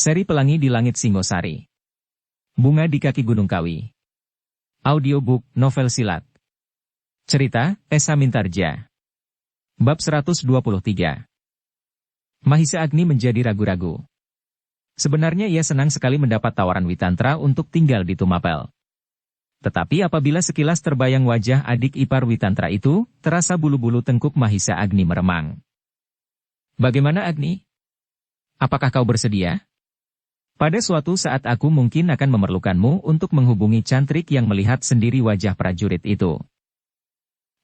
Seri Pelangi di Langit Singosari. Bunga di Kaki Gunung Kawi. Audiobook, novel silat. Cerita, Esa Mintarja. Bab 123. Mahisa Agni menjadi ragu-ragu. Sebenarnya ia senang sekali mendapat tawaran Witantra untuk tinggal di Tumapel. Tetapi apabila sekilas terbayang wajah adik ipar Witantra itu, terasa bulu-bulu tengkuk Mahisa Agni meremang. Bagaimana Agni? Apakah kau bersedia? Pada suatu saat aku mungkin akan memerlukanmu untuk menghubungi cantrik yang melihat sendiri wajah prajurit itu.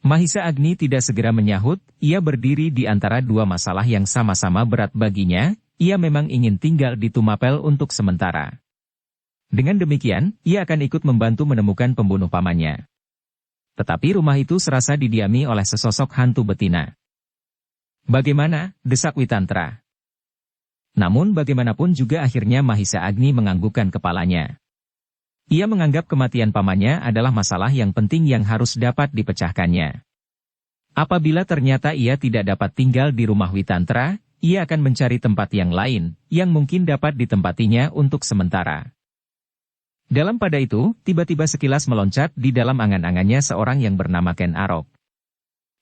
Mahisa Agni tidak segera menyahut, ia berdiri di antara dua masalah yang sama-sama berat baginya, ia memang ingin tinggal di Tumapel untuk sementara. Dengan demikian, ia akan ikut membantu menemukan pembunuh pamannya. Tetapi rumah itu serasa didiami oleh sesosok hantu betina. Bagaimana? Desak Witantra. Namun bagaimanapun juga akhirnya Mahisa Agni menganggukkan kepalanya. Ia menganggap kematian pamannya adalah masalah yang penting yang harus dapat dipecahkannya. Apabila ternyata ia tidak dapat tinggal di rumah Witantra, ia akan mencari tempat yang lain, yang mungkin dapat ditempatinya untuk sementara. Dalam pada itu, tiba-tiba sekilas meloncat di dalam angan-angannya seorang yang bernama Ken Arok.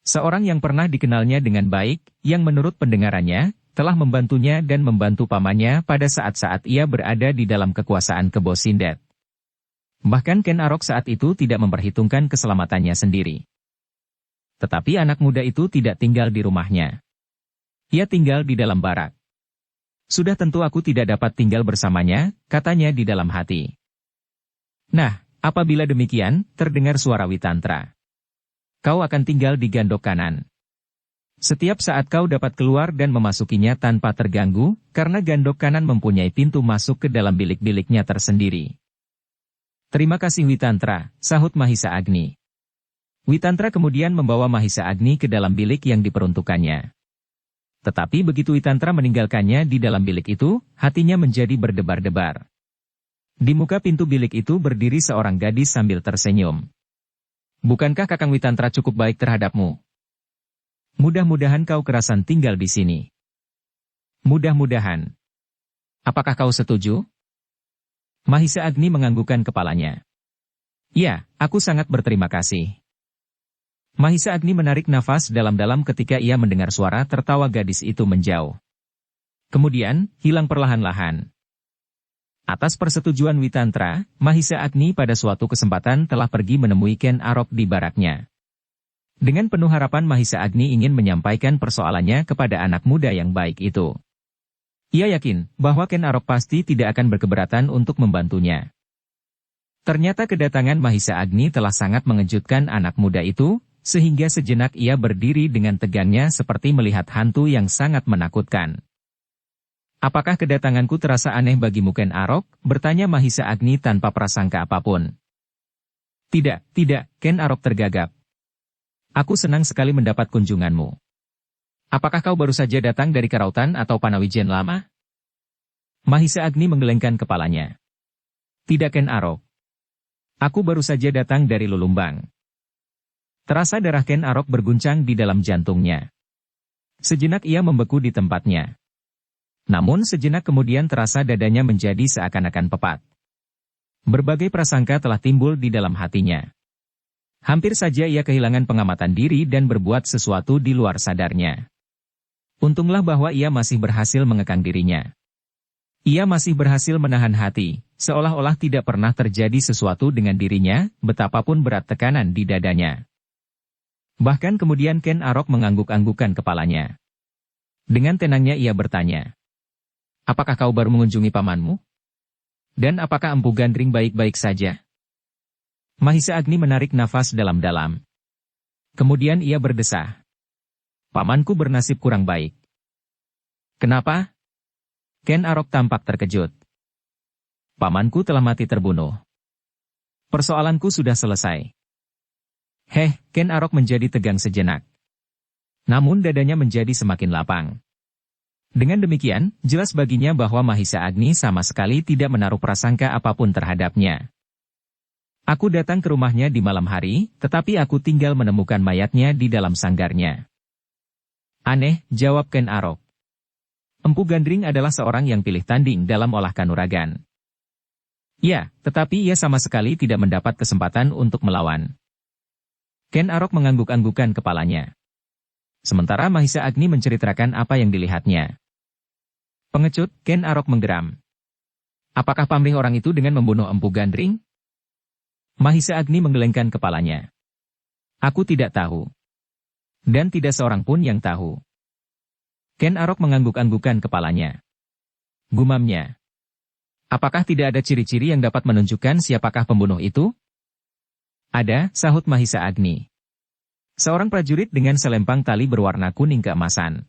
Seorang yang pernah dikenalnya dengan baik, yang menurut pendengarannya, telah membantunya dan membantu pamannya pada saat-saat ia berada di dalam kekuasaan Kebo Sindet. Bahkan Ken Arok saat itu tidak memperhitungkan keselamatannya sendiri. Tetapi anak muda itu tidak tinggal di rumahnya. Ia tinggal di dalam barak. Sudah tentu aku tidak dapat tinggal bersamanya, katanya di dalam hati. Nah, apabila demikian, terdengar suara Witantra. Kau akan tinggal di gandok kanan. Setiap saat kau dapat keluar dan memasukinya tanpa terganggu, karena gandok kanan mempunyai pintu masuk ke dalam bilik-biliknya tersendiri. Terima kasih Witantra, sahut Mahisa Agni. Witantra kemudian membawa Mahisa Agni ke dalam bilik yang diperuntukannya. Tetapi begitu Witantra meninggalkannya di dalam bilik itu, hatinya menjadi berdebar-debar. Di muka pintu bilik itu berdiri seorang gadis sambil tersenyum. Bukankah Kakang Witantra cukup baik terhadapmu? Mudah-mudahan kau kerasan tinggal di sini. Mudah-mudahan. Apakah kau setuju? Mahisa Agni menganggukkan kepalanya. Ya, aku sangat berterima kasih. Mahisa Agni menarik nafas dalam-dalam ketika ia mendengar suara tertawa gadis itu menjauh. Kemudian, hilang perlahan-lahan. Atas persetujuan Witantra, Mahisa Agni pada suatu kesempatan telah pergi menemui Ken Arok di baraknya. Dengan penuh harapan Mahisa Agni ingin menyampaikan persoalannya kepada anak muda yang baik itu. Ia yakin bahwa Ken Arok pasti tidak akan berkeberatan untuk membantunya. Ternyata kedatangan Mahisa Agni telah sangat mengejutkan anak muda itu, sehingga sejenak ia berdiri dengan tegangnya seperti melihat hantu yang sangat menakutkan. Apakah kedatanganku terasa aneh bagimu Ken Arok? Bertanya Mahisa Agni tanpa prasangka apapun. Tidak, Ken Arok tergagap. Aku senang sekali mendapat kunjunganmu. Apakah kau baru saja datang dari Karautan atau Panawijen lama? Mahisa Agni menggelengkan kepalanya. Tidak Ken Arok. Aku baru saja datang dari Lulumbang. Terasa darah Ken Arok berguncang di dalam jantungnya. Sejenak ia membeku di tempatnya. Namun sejenak kemudian terasa dadanya menjadi seakan-akan pepat. Berbagai prasangka telah timbul di dalam hatinya. Hampir saja ia kehilangan pengamatan diri dan berbuat sesuatu di luar sadarnya. Untunglah bahwa ia masih berhasil mengekang dirinya. Ia masih berhasil menahan hati, seolah-olah tidak pernah terjadi sesuatu dengan dirinya, betapapun berat tekanan di dadanya. Bahkan kemudian Ken Arok mengangguk-anggukkan kepalanya. Dengan tenangnya ia bertanya. Apakah kau baru mengunjungi pamanmu? Dan apakah Empu Gandring baik-baik saja? Mahisa Agni menarik nafas dalam-dalam. Kemudian ia berdesah. Pamanku bernasib kurang baik. Kenapa? Ken Arok tampak terkejut. Pamanku telah mati terbunuh. Persoalanku sudah selesai. Ken Arok menjadi tegang sejenak. Namun dadanya menjadi semakin lapang. Dengan demikian, jelas baginya bahwa Mahisa Agni sama sekali tidak menaruh prasangka apapun terhadapnya. Aku datang ke rumahnya di malam hari, tetapi aku tinggal menemukan mayatnya di dalam sanggarnya. Aneh, jawab Ken Arok. Empu Gandring adalah seorang yang pilih tanding dalam olah kanuragan. Ya, tetapi ia sama sekali tidak mendapat kesempatan untuk melawan. Ken Arok mengangguk-anggukan kepalanya. Sementara Mahisa Agni menceritakan apa yang dilihatnya. Pengecut, Ken Arok menggeram. Apakah pamrih orang itu dengan membunuh Empu Gandring? Mahisa Agni menggelengkan kepalanya. Aku tidak tahu. Dan tidak seorang pun yang tahu. Ken Arok mengangguk-anggukan kepalanya. Gumamnya. Apakah tidak ada ciri-ciri yang dapat menunjukkan siapakah pembunuh itu? Ada, sahut Mahisa Agni. Seorang prajurit dengan selempang tali berwarna kuning keemasan.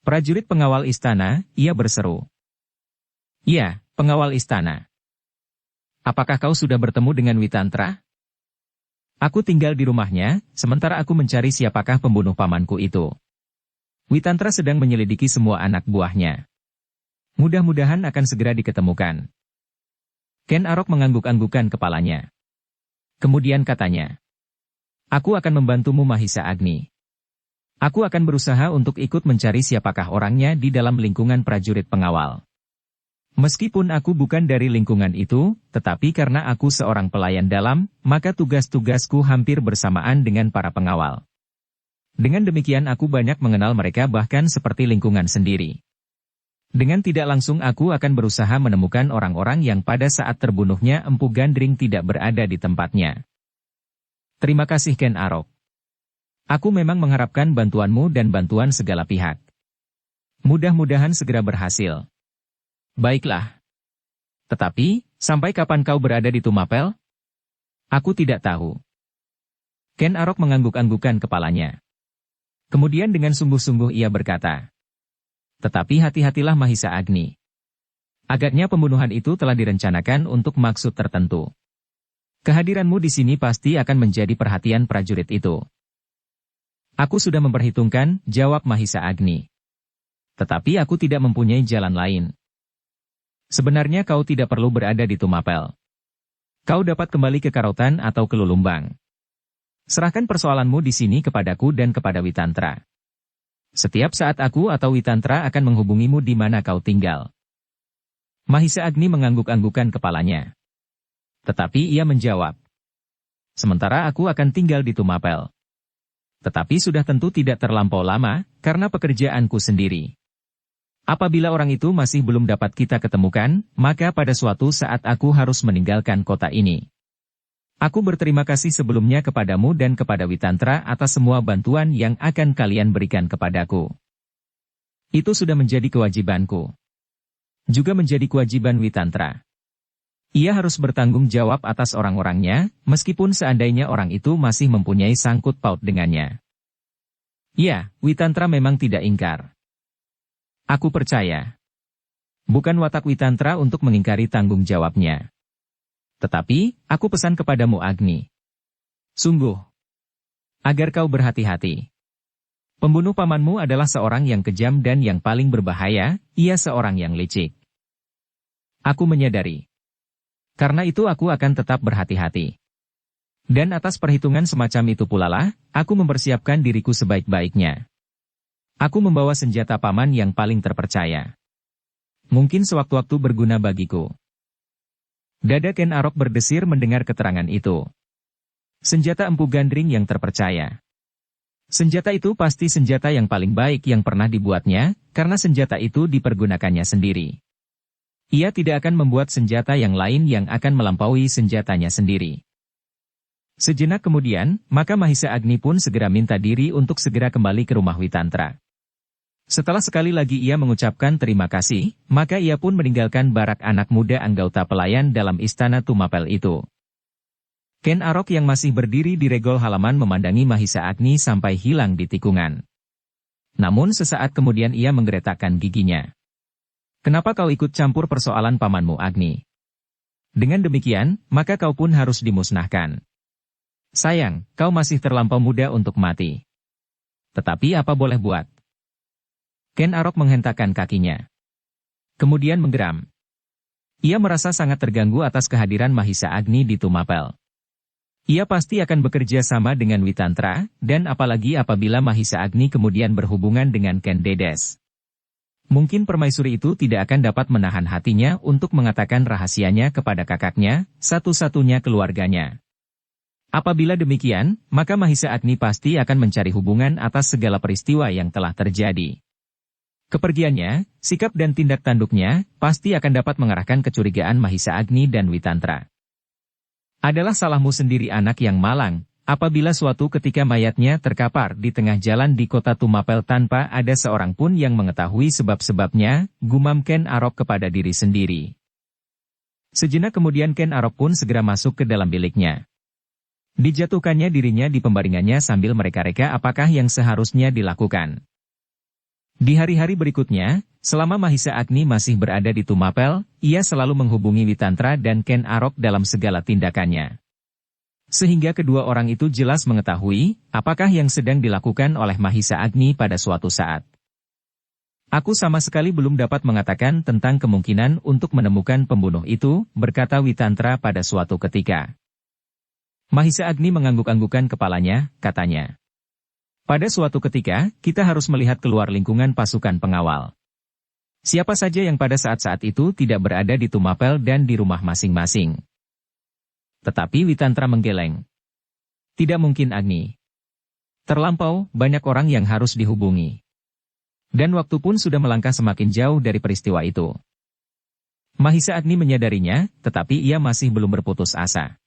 Prajurit pengawal istana, ia berseru. Iya, pengawal istana. Apakah kau sudah bertemu dengan Witantra? Aku tinggal di rumahnya, sementara aku mencari siapakah pembunuh pamanku itu. Witantra sedang menyelidiki semua anak buahnya. Mudah-mudahan akan segera diketemukan. Ken Arok mengangguk-anggukan kepalanya. Kemudian katanya. Aku akan membantumu Mahisa Agni. Aku akan berusaha untuk ikut mencari siapakah orangnya di dalam lingkungan prajurit pengawal. Meskipun aku bukan dari lingkungan itu, tetapi karena aku seorang pelayan dalam, maka tugas-tugasku hampir bersamaan dengan para pengawal. Dengan demikian aku banyak mengenal mereka bahkan seperti lingkungan sendiri. Dengan tidak langsung aku akan berusaha menemukan orang-orang yang pada saat terbunuhnya Empu Gandring tidak berada di tempatnya. Terima kasih Ken Arok. Aku memang mengharapkan bantuanmu dan bantuan segala pihak. Mudah-mudahan segera berhasil. Baiklah. Tetapi, sampai kapan kau berada di Tumapel? Aku tidak tahu. Ken Arok mengangguk-anggukan kepalanya. Kemudian dengan sungguh-sungguh ia berkata. Tetapi hati-hatilah Mahisa Agni. Agaknya pembunuhan itu telah direncanakan untuk maksud tertentu. Kehadiranmu di sini pasti akan menjadi perhatian prajurit itu. Aku sudah memperhitungkan, jawab Mahisa Agni. Tetapi aku tidak mempunyai jalan lain. Sebenarnya kau tidak perlu berada di Tumapel. Kau dapat kembali ke Karotan atau ke Lulumbang. Serahkan persoalanmu di sini kepadaku dan kepada Witantra. Setiap saat aku atau Witantra akan menghubungimu di mana kau tinggal. Mahisa Agni mengangguk-anggukan kepalanya. Tetapi ia menjawab. Sementara aku akan tinggal di Tumapel. Tetapi sudah tentu tidak terlampau lama, karena pekerjaanku sendiri. Apabila orang itu masih belum dapat kita ketemukan, maka pada suatu saat aku harus meninggalkan kota ini. Aku berterima kasih sebelumnya kepadamu dan kepada Witantra atas semua bantuan yang akan kalian berikan kepadaku. Itu sudah menjadi kewajibanku. Juga menjadi kewajiban Witantra. Ia harus bertanggung jawab atas orang-orangnya, meskipun seandainya orang itu masih mempunyai sangkut paut dengannya. Ya, Witantra memang tidak ingkar. Aku percaya. Bukan watak Witantra untuk mengingkari tanggung jawabnya. Tetapi, aku pesan kepadamu Agni. Sungguh. Agar kau berhati-hati. Pembunuh pamanmu adalah seorang yang kejam dan yang paling berbahaya, ia seorang yang licik. Aku menyadari. Karena itu aku akan tetap berhati-hati. Dan atas perhitungan semacam itu pula lah, aku mempersiapkan diriku sebaik-baiknya. Aku membawa senjata paman yang paling terpercaya. Mungkin sewaktu-waktu berguna bagiku. Dada Ken Arok berdesir mendengar keterangan itu. Senjata Empu Gandring yang terpercaya. Senjata itu pasti senjata yang paling baik yang pernah dibuatnya, karena senjata itu dipergunakannya sendiri. Ia tidak akan membuat senjata yang lain yang akan melampaui senjatanya sendiri. Sejenak kemudian, maka Mahisa Agni pun segera minta diri untuk segera kembali ke rumah Witantra. Setelah sekali lagi ia mengucapkan terima kasih, maka ia pun meninggalkan barak anak muda anggota pelayan dalam istana Tumapel itu. Ken Arok yang masih berdiri di regol halaman memandangi Mahisa Agni sampai hilang di tikungan. Namun sesaat kemudian ia menggeretakkan giginya. Kenapa kau ikut campur persoalan pamanmu Agni? Dengan demikian, maka kau pun harus dimusnahkan. Sayang, kau masih terlampau muda untuk mati. Tetapi apa boleh buat? Ken Arok menghentakkan kakinya. Kemudian menggeram. Ia merasa sangat terganggu atas kehadiran Mahisa Agni di Tumapel. Ia pasti akan bekerja sama dengan Witantra, dan apalagi apabila Mahisa Agni kemudian berhubungan dengan Ken Dedes. Mungkin permaisuri itu tidak akan dapat menahan hatinya untuk mengatakan rahasianya kepada kakaknya, satu-satunya keluarganya. Apabila demikian, maka Mahisa Agni pasti akan mencari hubungan atas segala peristiwa yang telah terjadi. Kepergiannya, sikap dan tindak tanduknya, pasti akan dapat mengarahkan kecurigaan Mahisa Agni dan Witantra. Adalah salahmu sendiri anak yang malang, apabila suatu ketika mayatnya terkapar di tengah jalan di kota Tumapel tanpa ada seorang pun yang mengetahui sebab-sebabnya, gumam Ken Arok kepada diri sendiri. Sejenak kemudian Ken Arok pun segera masuk ke dalam biliknya. Dijatuhkannya dirinya di pembaringannya sambil mereka-reka apakah yang seharusnya dilakukan. Di hari-hari berikutnya, selama Mahisa Agni masih berada di Tumapel, ia selalu menghubungi Witantra dan Ken Arok dalam segala tindakannya. Sehingga kedua orang itu jelas mengetahui apakah yang sedang dilakukan oleh Mahisa Agni pada suatu saat. Aku sama sekali belum dapat mengatakan tentang kemungkinan untuk menemukan pembunuh itu, berkata Witantra pada suatu ketika. Mahisa Agni mengangguk-anggukan kepalanya, katanya. Pada suatu ketika, kita harus melihat keluar lingkungan pasukan pengawal. Siapa saja yang pada saat-saat itu tidak berada di Tumapel dan di rumah masing-masing. Tetapi Witantra menggeleng. Tidak mungkin Agni. Terlampau, banyak orang yang harus dihubungi. Dan waktu pun sudah melangkah semakin jauh dari peristiwa itu. Mahisa Agni menyadarinya, tetapi ia masih belum berputus asa.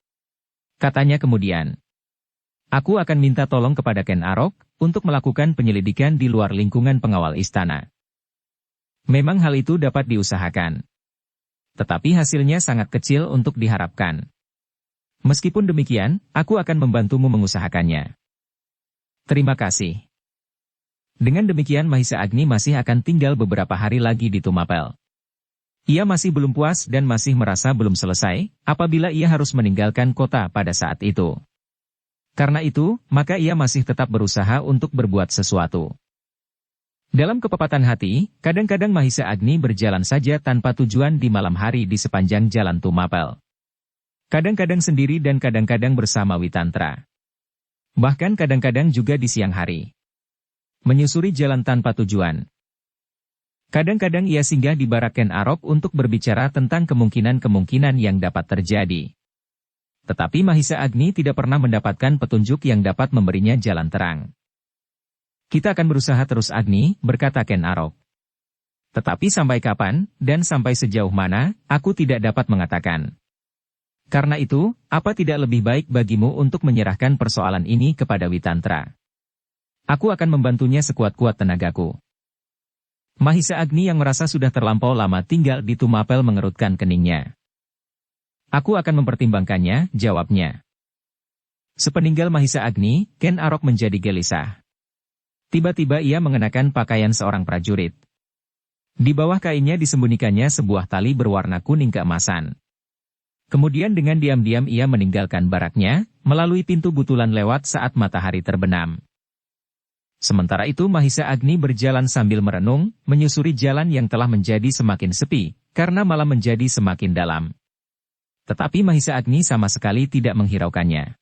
Katanya kemudian, aku akan minta tolong kepada Ken Arok untuk melakukan penyelidikan di luar lingkungan pengawal istana. Memang hal itu dapat diusahakan. Tetapi hasilnya sangat kecil untuk diharapkan. Meskipun demikian, aku akan membantumu mengusahakannya. Terima kasih. Dengan demikian Mahisa Agni masih akan tinggal beberapa hari lagi di Tumapel. Ia masih belum puas dan masih merasa belum selesai, apabila ia harus meninggalkan kota pada saat itu. Karena itu, maka ia masih tetap berusaha untuk berbuat sesuatu. Dalam kepepatan hati, kadang-kadang Mahisa Agni berjalan saja tanpa tujuan di malam hari di sepanjang jalan Tumapel. Kadang-kadang sendiri dan kadang-kadang bersama Witantra. Bahkan kadang-kadang juga di siang hari. Menyusuri jalan tanpa tujuan. Kadang-kadang ia singgah di barak Ken Arok untuk berbicara tentang kemungkinan-kemungkinan yang dapat terjadi. Tetapi Mahisa Agni tidak pernah mendapatkan petunjuk yang dapat memberinya jalan terang. Kita akan berusaha terus Agni, berkata Ken Arok. Tetapi sampai kapan, dan sampai sejauh mana, aku tidak dapat mengatakan. Karena itu, apa tidak lebih baik bagimu untuk menyerahkan persoalan ini kepada Witantra? Aku akan membantunya sekuat-kuat tenagaku. Mahisa Agni yang merasa sudah terlampau lama tinggal di Tumapel mengerutkan keningnya. Aku akan mempertimbangkannya, jawabnya. Sepeninggal Mahisa Agni, Ken Arok menjadi gelisah. Tiba-tiba ia mengenakan pakaian seorang prajurit. Di bawah kainnya disembunyikannya sebuah tali berwarna kuning keemasan. Kemudian dengan diam-diam ia meninggalkan baraknya, melalui pintu butulan lewat saat matahari terbenam. Sementara itu Mahisa Agni berjalan sambil merenung, menyusuri jalan yang telah menjadi semakin sepi, karena malam menjadi semakin dalam. Tetapi Mahisa Agni sama sekali tidak menghiraukannya.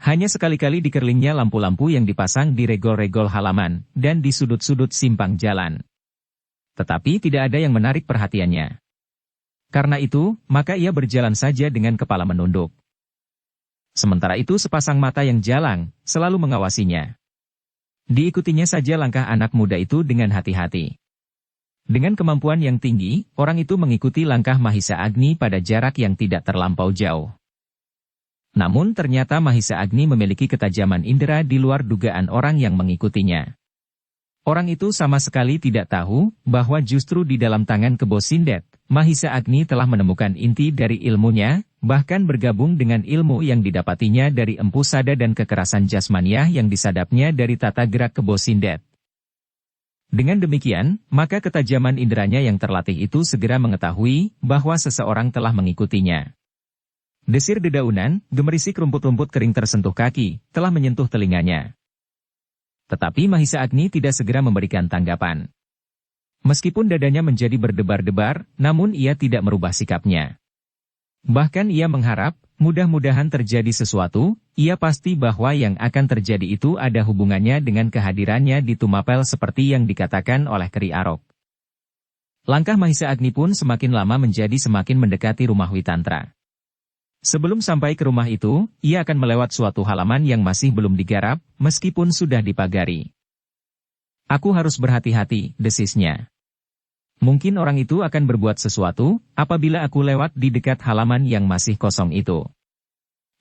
Hanya sekali-kali dikerlingnya lampu-lampu yang dipasang di regol-regol halaman, dan di sudut-sudut simpang jalan. Tetapi tidak ada yang menarik perhatiannya. Karena itu, maka ia berjalan saja dengan kepala menunduk. Sementara itu sepasang mata yang jalang, selalu mengawasinya. Diikutinya saja langkah anak muda itu dengan hati-hati. Dengan kemampuan yang tinggi, orang itu mengikuti langkah Mahisa Agni pada jarak yang tidak terlampau jauh. Namun ternyata Mahisa Agni memiliki ketajaman indera di luar dugaan orang yang mengikutinya. Orang itu sama sekali tidak tahu bahwa justru di dalam tangan Kebo Sindet, Mahisa Agni telah menemukan inti dari ilmunya, bahkan bergabung dengan ilmu yang didapatinya dari Empu Sada dan kekerasan jasmaniah yang disadapnya dari tata gerak Kebo Sindet. Dengan demikian, maka ketajaman inderanya yang terlatih itu segera mengetahui bahwa seseorang telah mengikutinya. Desir dedaunan, gemerisik rumput-rumput kering tersentuh kaki, telah menyentuh telinganya. Tetapi Mahisa Agni tidak segera memberikan tanggapan. Meskipun dadanya menjadi berdebar-debar, namun ia tidak merubah sikapnya. Bahkan ia mengharap, mudah-mudahan terjadi sesuatu, ia pasti bahwa yang akan terjadi itu ada hubungannya dengan kehadirannya di Tumapel seperti yang dikatakan oleh Keri Arok. Langkah Mahisa Agni pun semakin lama menjadi semakin mendekati rumah Witantra. Sebelum sampai ke rumah itu, ia akan melewat suatu halaman yang masih belum digarap, meskipun sudah dipagari. Aku harus berhati-hati, desisnya. Mungkin orang itu akan berbuat sesuatu, apabila aku lewat di dekat halaman yang masih kosong itu.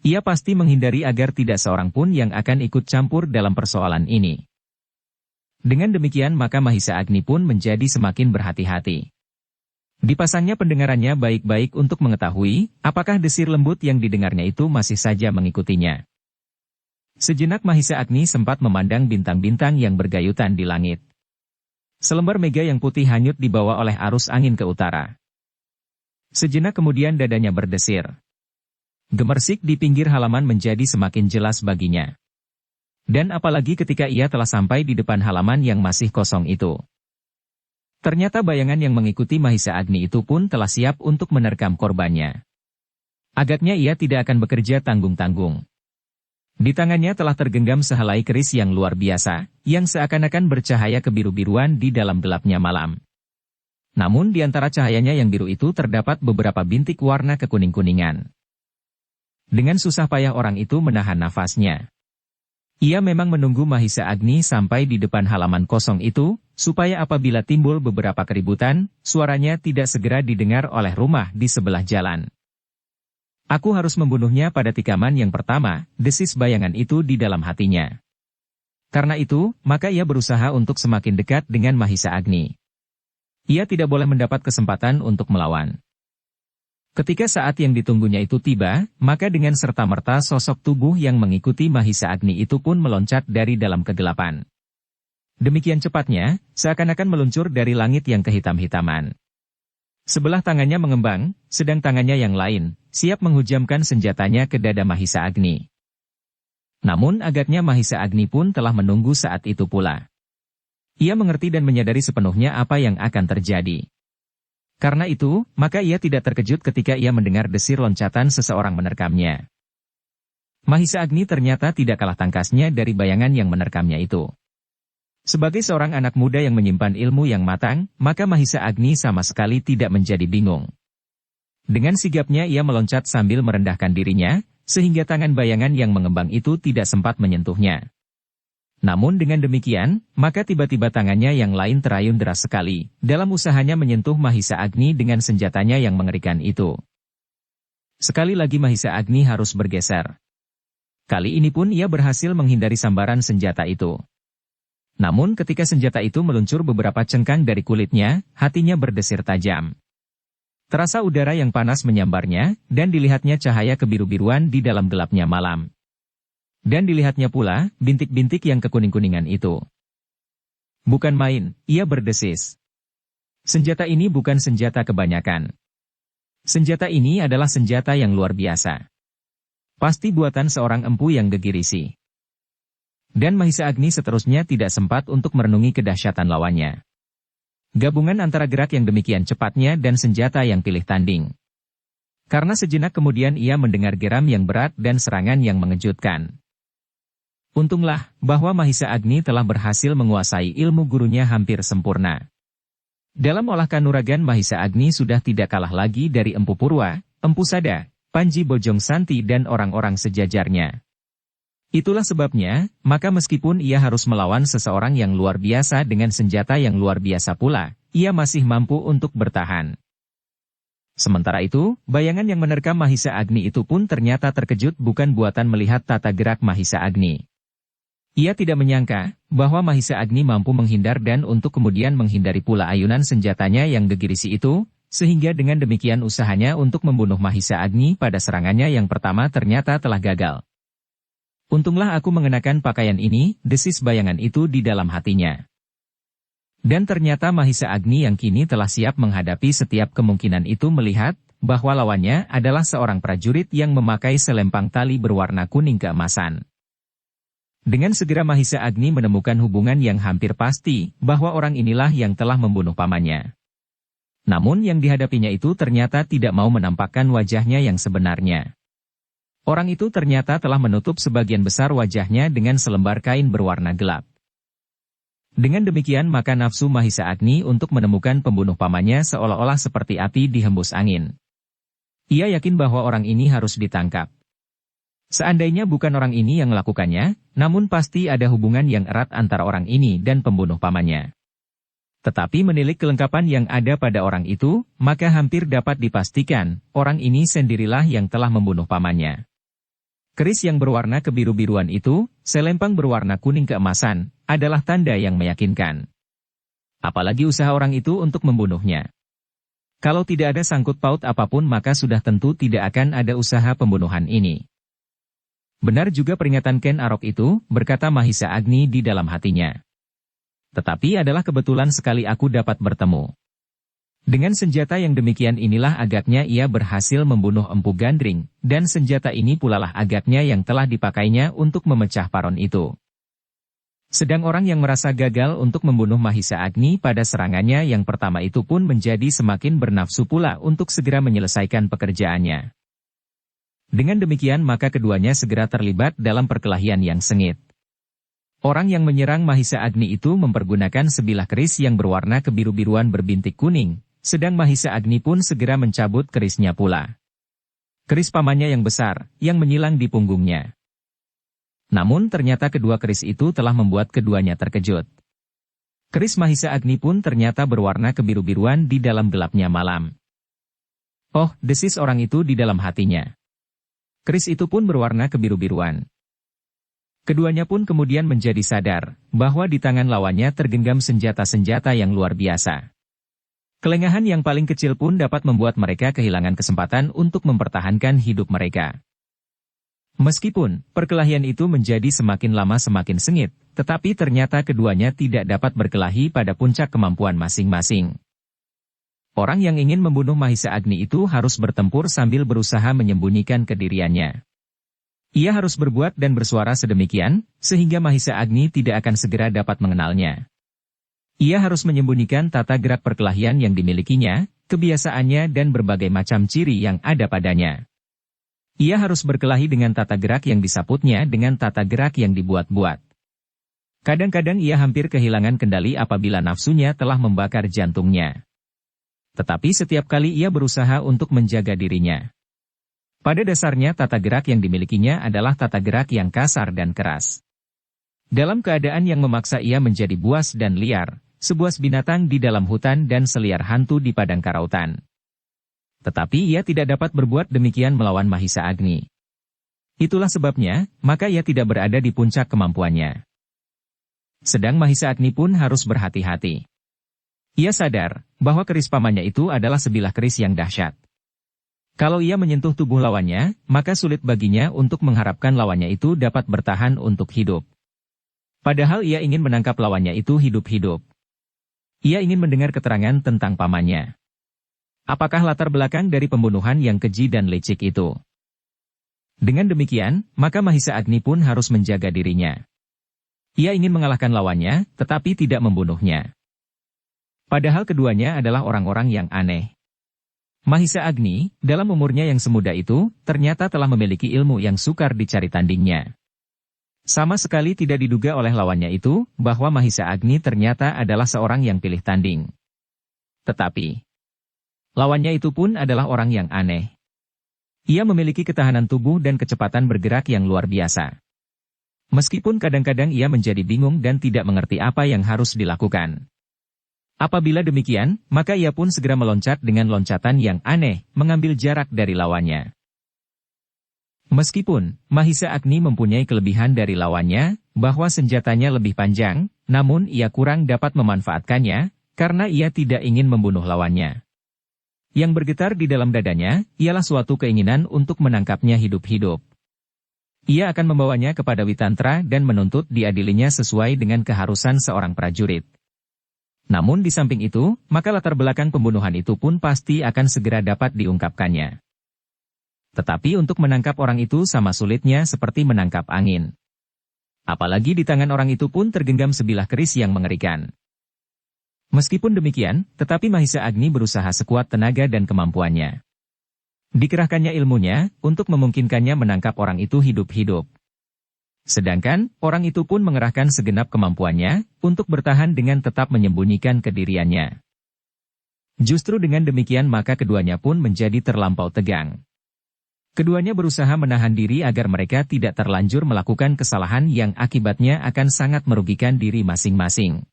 Ia pasti menghindari agar tidak seorang pun yang akan ikut campur dalam persoalan ini. Dengan demikian maka Mahisa Agni pun menjadi semakin berhati-hati. Dipasangnya pendengarannya baik-baik untuk mengetahui, apakah desir lembut yang didengarnya itu masih saja mengikutinya. Sejenak Mahisa Agni sempat memandang bintang-bintang yang bergayutan di langit. Selembar mega yang putih hanyut dibawa oleh arus angin ke utara. Sejenak kemudian dadanya berdesir. Gemersik di pinggir halaman menjadi semakin jelas baginya. Dan apalagi ketika ia telah sampai di depan halaman yang masih kosong itu. Ternyata bayangan yang mengikuti Mahisa Agni itu pun telah siap untuk menerkam korbannya. Agaknya ia tidak akan bekerja tanggung-tanggung. Di tangannya telah tergenggam sehelai keris yang luar biasa, yang seakan-akan bercahaya kebiru-biruan di dalam gelapnya malam. Namun di antara cahayanya yang biru itu terdapat beberapa bintik warna kekuning-kuningan. Dengan susah payah orang itu menahan nafasnya. Ia memang menunggu Mahisa Agni sampai di depan halaman kosong itu, supaya apabila timbul beberapa keributan, suaranya tidak segera didengar oleh rumah di sebelah jalan. Aku harus membunuhnya pada tikaman yang pertama, desis bayangan itu di dalam hatinya. Karena itu, maka ia berusaha untuk semakin dekat dengan Mahisa Agni. Ia tidak boleh mendapat kesempatan untuk melawan. Ketika saat yang ditunggunya itu tiba, maka dengan serta-merta sosok tubuh yang mengikuti Mahisa Agni itu pun meloncat dari dalam kegelapan. Demikian cepatnya, seakan-akan meluncur dari langit yang kehitam-hitaman. Sebelah tangannya mengembang, sedang tangannya yang lain, siap menghujamkan senjatanya ke dada Mahisa Agni. Namun agaknya Mahisa Agni pun telah menunggu saat itu pula. Ia mengerti dan menyadari sepenuhnya apa yang akan terjadi. Karena itu, maka ia tidak terkejut ketika ia mendengar desir loncatan seseorang menerkamnya. Mahisa Agni ternyata tidak kalah tangkasnya dari bayangan yang menerkamnya itu. Sebagai seorang anak muda yang menyimpan ilmu yang matang, maka Mahisa Agni sama sekali tidak menjadi bingung. Dengan sigapnya ia meloncat sambil merendahkan dirinya, sehingga tangan bayangan yang mengembang itu tidak sempat menyentuhnya. Namun dengan demikian, maka tiba-tiba tangannya yang lain terayun deras sekali, dalam usahanya menyentuh Mahisa Agni dengan senjatanya yang mengerikan itu. Sekali lagi Mahisa Agni harus bergeser. Kali ini pun ia berhasil menghindari sambaran senjata itu. Namun ketika senjata itu meluncur beberapa cengkang dari kulitnya, hatinya berdesir tajam. Terasa udara yang panas menyambarnya, dan dilihatnya cahaya kebiru-biruan di dalam gelapnya malam. Dan dilihatnya pula, bintik-bintik yang kekuning-kuningan itu. Bukan main, ia berdesis. Senjata ini bukan senjata kebanyakan. Senjata ini adalah senjata yang luar biasa. Pasti buatan seorang empu yang gegirisi. Dan Mahisa Agni seterusnya tidak sempat untuk merenungi kedahsyatan lawannya. Gabungan antara gerak yang demikian cepatnya dan senjata yang pilih tanding. Karena sejenak kemudian ia mendengar geram yang berat dan serangan yang mengejutkan. Untunglah, bahwa Mahisa Agni telah berhasil menguasai ilmu gurunya hampir sempurna. Dalam olah kanuragan Mahisa Agni sudah tidak kalah lagi dari Empu Purwa, Empu Sada, Panji Bojong Santi dan orang-orang sejajarnya. Itulah sebabnya, maka meskipun ia harus melawan seseorang yang luar biasa dengan senjata yang luar biasa pula, ia masih mampu untuk bertahan. Sementara itu, bayangan yang menerkam Mahisa Agni itu pun ternyata terkejut bukan buatan melihat tata gerak Mahisa Agni. Ia tidak menyangka bahwa Mahisa Agni mampu menghindar dan untuk kemudian menghindari pula ayunan senjatanya yang gegirisi itu, sehingga dengan demikian usahanya untuk membunuh Mahisa Agni pada serangannya yang pertama ternyata telah gagal. Untunglah aku mengenakan pakaian ini, desis bayangan itu di dalam hatinya. Dan ternyata Mahisa Agni yang kini telah siap menghadapi setiap kemungkinan itu melihat bahwa lawannya adalah seorang prajurit yang memakai selempang tali berwarna kuning keemasan. Dengan segera Mahisa Agni menemukan hubungan yang hampir pasti bahwa orang inilah yang telah membunuh pamannya. Namun yang dihadapinya itu ternyata tidak mau menampakkan wajahnya yang sebenarnya. Orang itu ternyata telah menutup sebagian besar wajahnya dengan selembar kain berwarna gelap. Dengan demikian maka nafsu Mahisa Agni untuk menemukan pembunuh pamannya seolah-olah seperti api dihembus angin. Ia yakin bahwa orang ini harus ditangkap. Seandainya bukan orang ini yang melakukannya, namun pasti ada hubungan yang erat antara orang ini dan pembunuh pamannya. Tetapi menilik kelengkapan yang ada pada orang itu, maka hampir dapat dipastikan, orang ini sendirilah yang telah membunuh pamannya. Keris yang berwarna kebiru-biruan itu, selempang berwarna kuning keemasan, adalah tanda yang meyakinkan. Apalagi usaha orang itu untuk membunuhnya. Kalau tidak ada sangkut paut apapun maka sudah tentu tidak akan ada usaha pembunuhan ini. Benar juga peringatan Ken Arok itu, berkata Mahisa Agni di dalam hatinya. Tetapi adalah kebetulan sekali aku dapat bertemu. Dengan senjata yang demikian inilah agaknya ia berhasil membunuh Empu Gandring, dan senjata ini pulalah agaknya yang telah dipakainya untuk memecah paron itu. Sedang orang yang merasa gagal untuk membunuh Mahisa Agni pada serangannya yang pertama itu pun menjadi semakin bernafsu pula untuk segera menyelesaikan pekerjaannya. Dengan demikian maka keduanya segera terlibat dalam perkelahian yang sengit. Orang yang menyerang Mahisa Agni itu mempergunakan sebilah keris yang berwarna kebiru-biruan berbintik kuning, sedang Mahisa Agni pun segera mencabut kerisnya pula. Keris pamannya yang besar, yang menyilang di punggungnya. Namun ternyata kedua keris itu telah membuat keduanya terkejut. Keris Mahisa Agni pun ternyata berwarna kebiru-biruan di dalam gelapnya malam. Oh, desis orang itu di dalam hatinya. Keris itu pun berwarna kebiru-biruan. Keduanya pun kemudian menjadi sadar, bahwa di tangan lawannya tergenggam senjata-senjata yang luar biasa. Kelengahan yang paling kecil pun dapat membuat mereka kehilangan kesempatan untuk mempertahankan hidup mereka. Meskipun, perkelahian itu menjadi semakin lama semakin sengit, tetapi ternyata keduanya tidak dapat berkelahi pada puncak kemampuan masing-masing. Orang yang ingin membunuh Mahisa Agni itu harus bertempur sambil berusaha menyembunyikan kediriannya. Ia harus berbuat dan bersuara sedemikian, sehingga Mahisa Agni tidak akan segera dapat mengenalnya. Ia harus menyembunyikan tata gerak perkelahian yang dimilikinya, kebiasaannya dan berbagai macam ciri yang ada padanya. Ia harus berkelahi dengan tata gerak yang disaputnya dengan tata gerak yang dibuat-buat. Kadang-kadang ia hampir kehilangan kendali apabila nafsunya telah membakar jantungnya. Tetapi setiap kali ia berusaha untuk menjaga dirinya. Pada dasarnya tata gerak yang dimilikinya adalah tata gerak yang kasar dan keras. Dalam keadaan yang memaksa ia menjadi buas dan liar, sebuas binatang di dalam hutan dan seliar hantu di padang karautan. Tetapi ia tidak dapat berbuat demikian melawan Mahisa Agni. Itulah sebabnya, maka ia tidak berada di puncak kemampuannya. Sedang Mahisa Agni pun harus berhati-hati. Ia sadar, bahwa keris pamannya itu adalah sebilah keris yang dahsyat. Kalau ia menyentuh tubuh lawannya, maka sulit baginya untuk mengharapkan lawannya itu dapat bertahan untuk hidup. Padahal ia ingin menangkap lawannya itu hidup-hidup. Ia ingin mendengar keterangan tentang pamannya. Apakah latar belakang dari pembunuhan yang keji dan licik itu? Dengan demikian, maka Mahisa Agni pun harus menjaga dirinya. Ia ingin mengalahkan lawannya, tetapi tidak membunuhnya. Padahal keduanya adalah orang-orang yang aneh. Mahisa Agni, dalam umurnya yang semuda itu, ternyata telah memiliki ilmu yang sukar dicari tandingnya. Sama sekali tidak diduga oleh lawannya itu, bahwa Mahisa Agni ternyata adalah seorang yang pilih tanding. Tetapi, lawannya itu pun adalah orang yang aneh. Ia memiliki ketahanan tubuh dan kecepatan bergerak yang luar biasa. Meskipun kadang-kadang ia menjadi bingung dan tidak mengerti apa yang harus dilakukan. Apabila demikian, maka ia pun segera meloncat dengan loncatan yang aneh, mengambil jarak dari lawannya. Meskipun, Mahisa Agni mempunyai kelebihan dari lawannya, bahwa senjatanya lebih panjang, namun ia kurang dapat memanfaatkannya, karena ia tidak ingin membunuh lawannya. Yang bergetar di dalam dadanya, ialah suatu keinginan untuk menangkapnya hidup-hidup. Ia akan membawanya kepada Witantra dan menuntut diadilinya sesuai dengan keharusan seorang prajurit. Namun di samping itu, maka latar belakang pembunuhan itu pun pasti akan segera dapat diungkapkannya. Tetapi untuk menangkap orang itu sama sulitnya seperti menangkap angin. Apalagi di tangan orang itu pun tergenggam sebilah keris yang mengerikan. Meskipun demikian, tetapi Mahisa Agni berusaha sekuat tenaga dan kemampuannya. Dikerahkannya ilmunya, untuk memungkinkannya menangkap orang itu hidup-hidup. Sedangkan, orang itu pun mengerahkan segenap kemampuannya untuk bertahan dengan tetap menyembunyikan kediriannya. Justru dengan demikian maka keduanya pun menjadi terlampau tegang. Keduanya berusaha menahan diri agar mereka tidak terlanjur melakukan kesalahan yang akibatnya akan sangat merugikan diri masing-masing.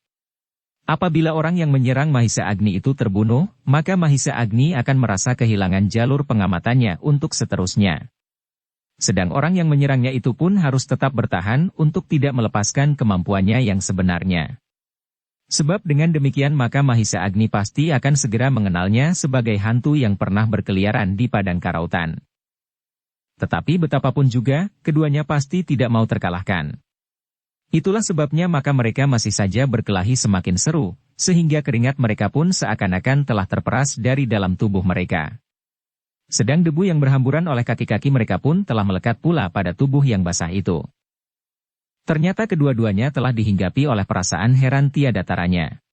Apabila orang yang menyerang Mahisa Agni itu terbunuh, maka Mahisa Agni akan merasa kehilangan jalur pengamatannya untuk seterusnya. Sedang orang yang menyerangnya itu pun harus tetap bertahan untuk tidak melepaskan kemampuannya yang sebenarnya. Sebab dengan demikian maka Mahisa Agni pasti akan segera mengenalnya sebagai hantu yang pernah berkeliaran di padang karautan. Tetapi betapapun juga, keduanya pasti tidak mau terkalahkan. Itulah sebabnya maka mereka masih saja berkelahi semakin seru, sehingga keringat mereka pun seakan-akan telah terperas dari dalam tubuh mereka. Sedang debu yang berhamburan oleh kaki-kaki mereka pun telah melekat pula pada tubuh yang basah itu. Ternyata kedua-duanya telah dihinggapi oleh perasaan heran tiada taranya.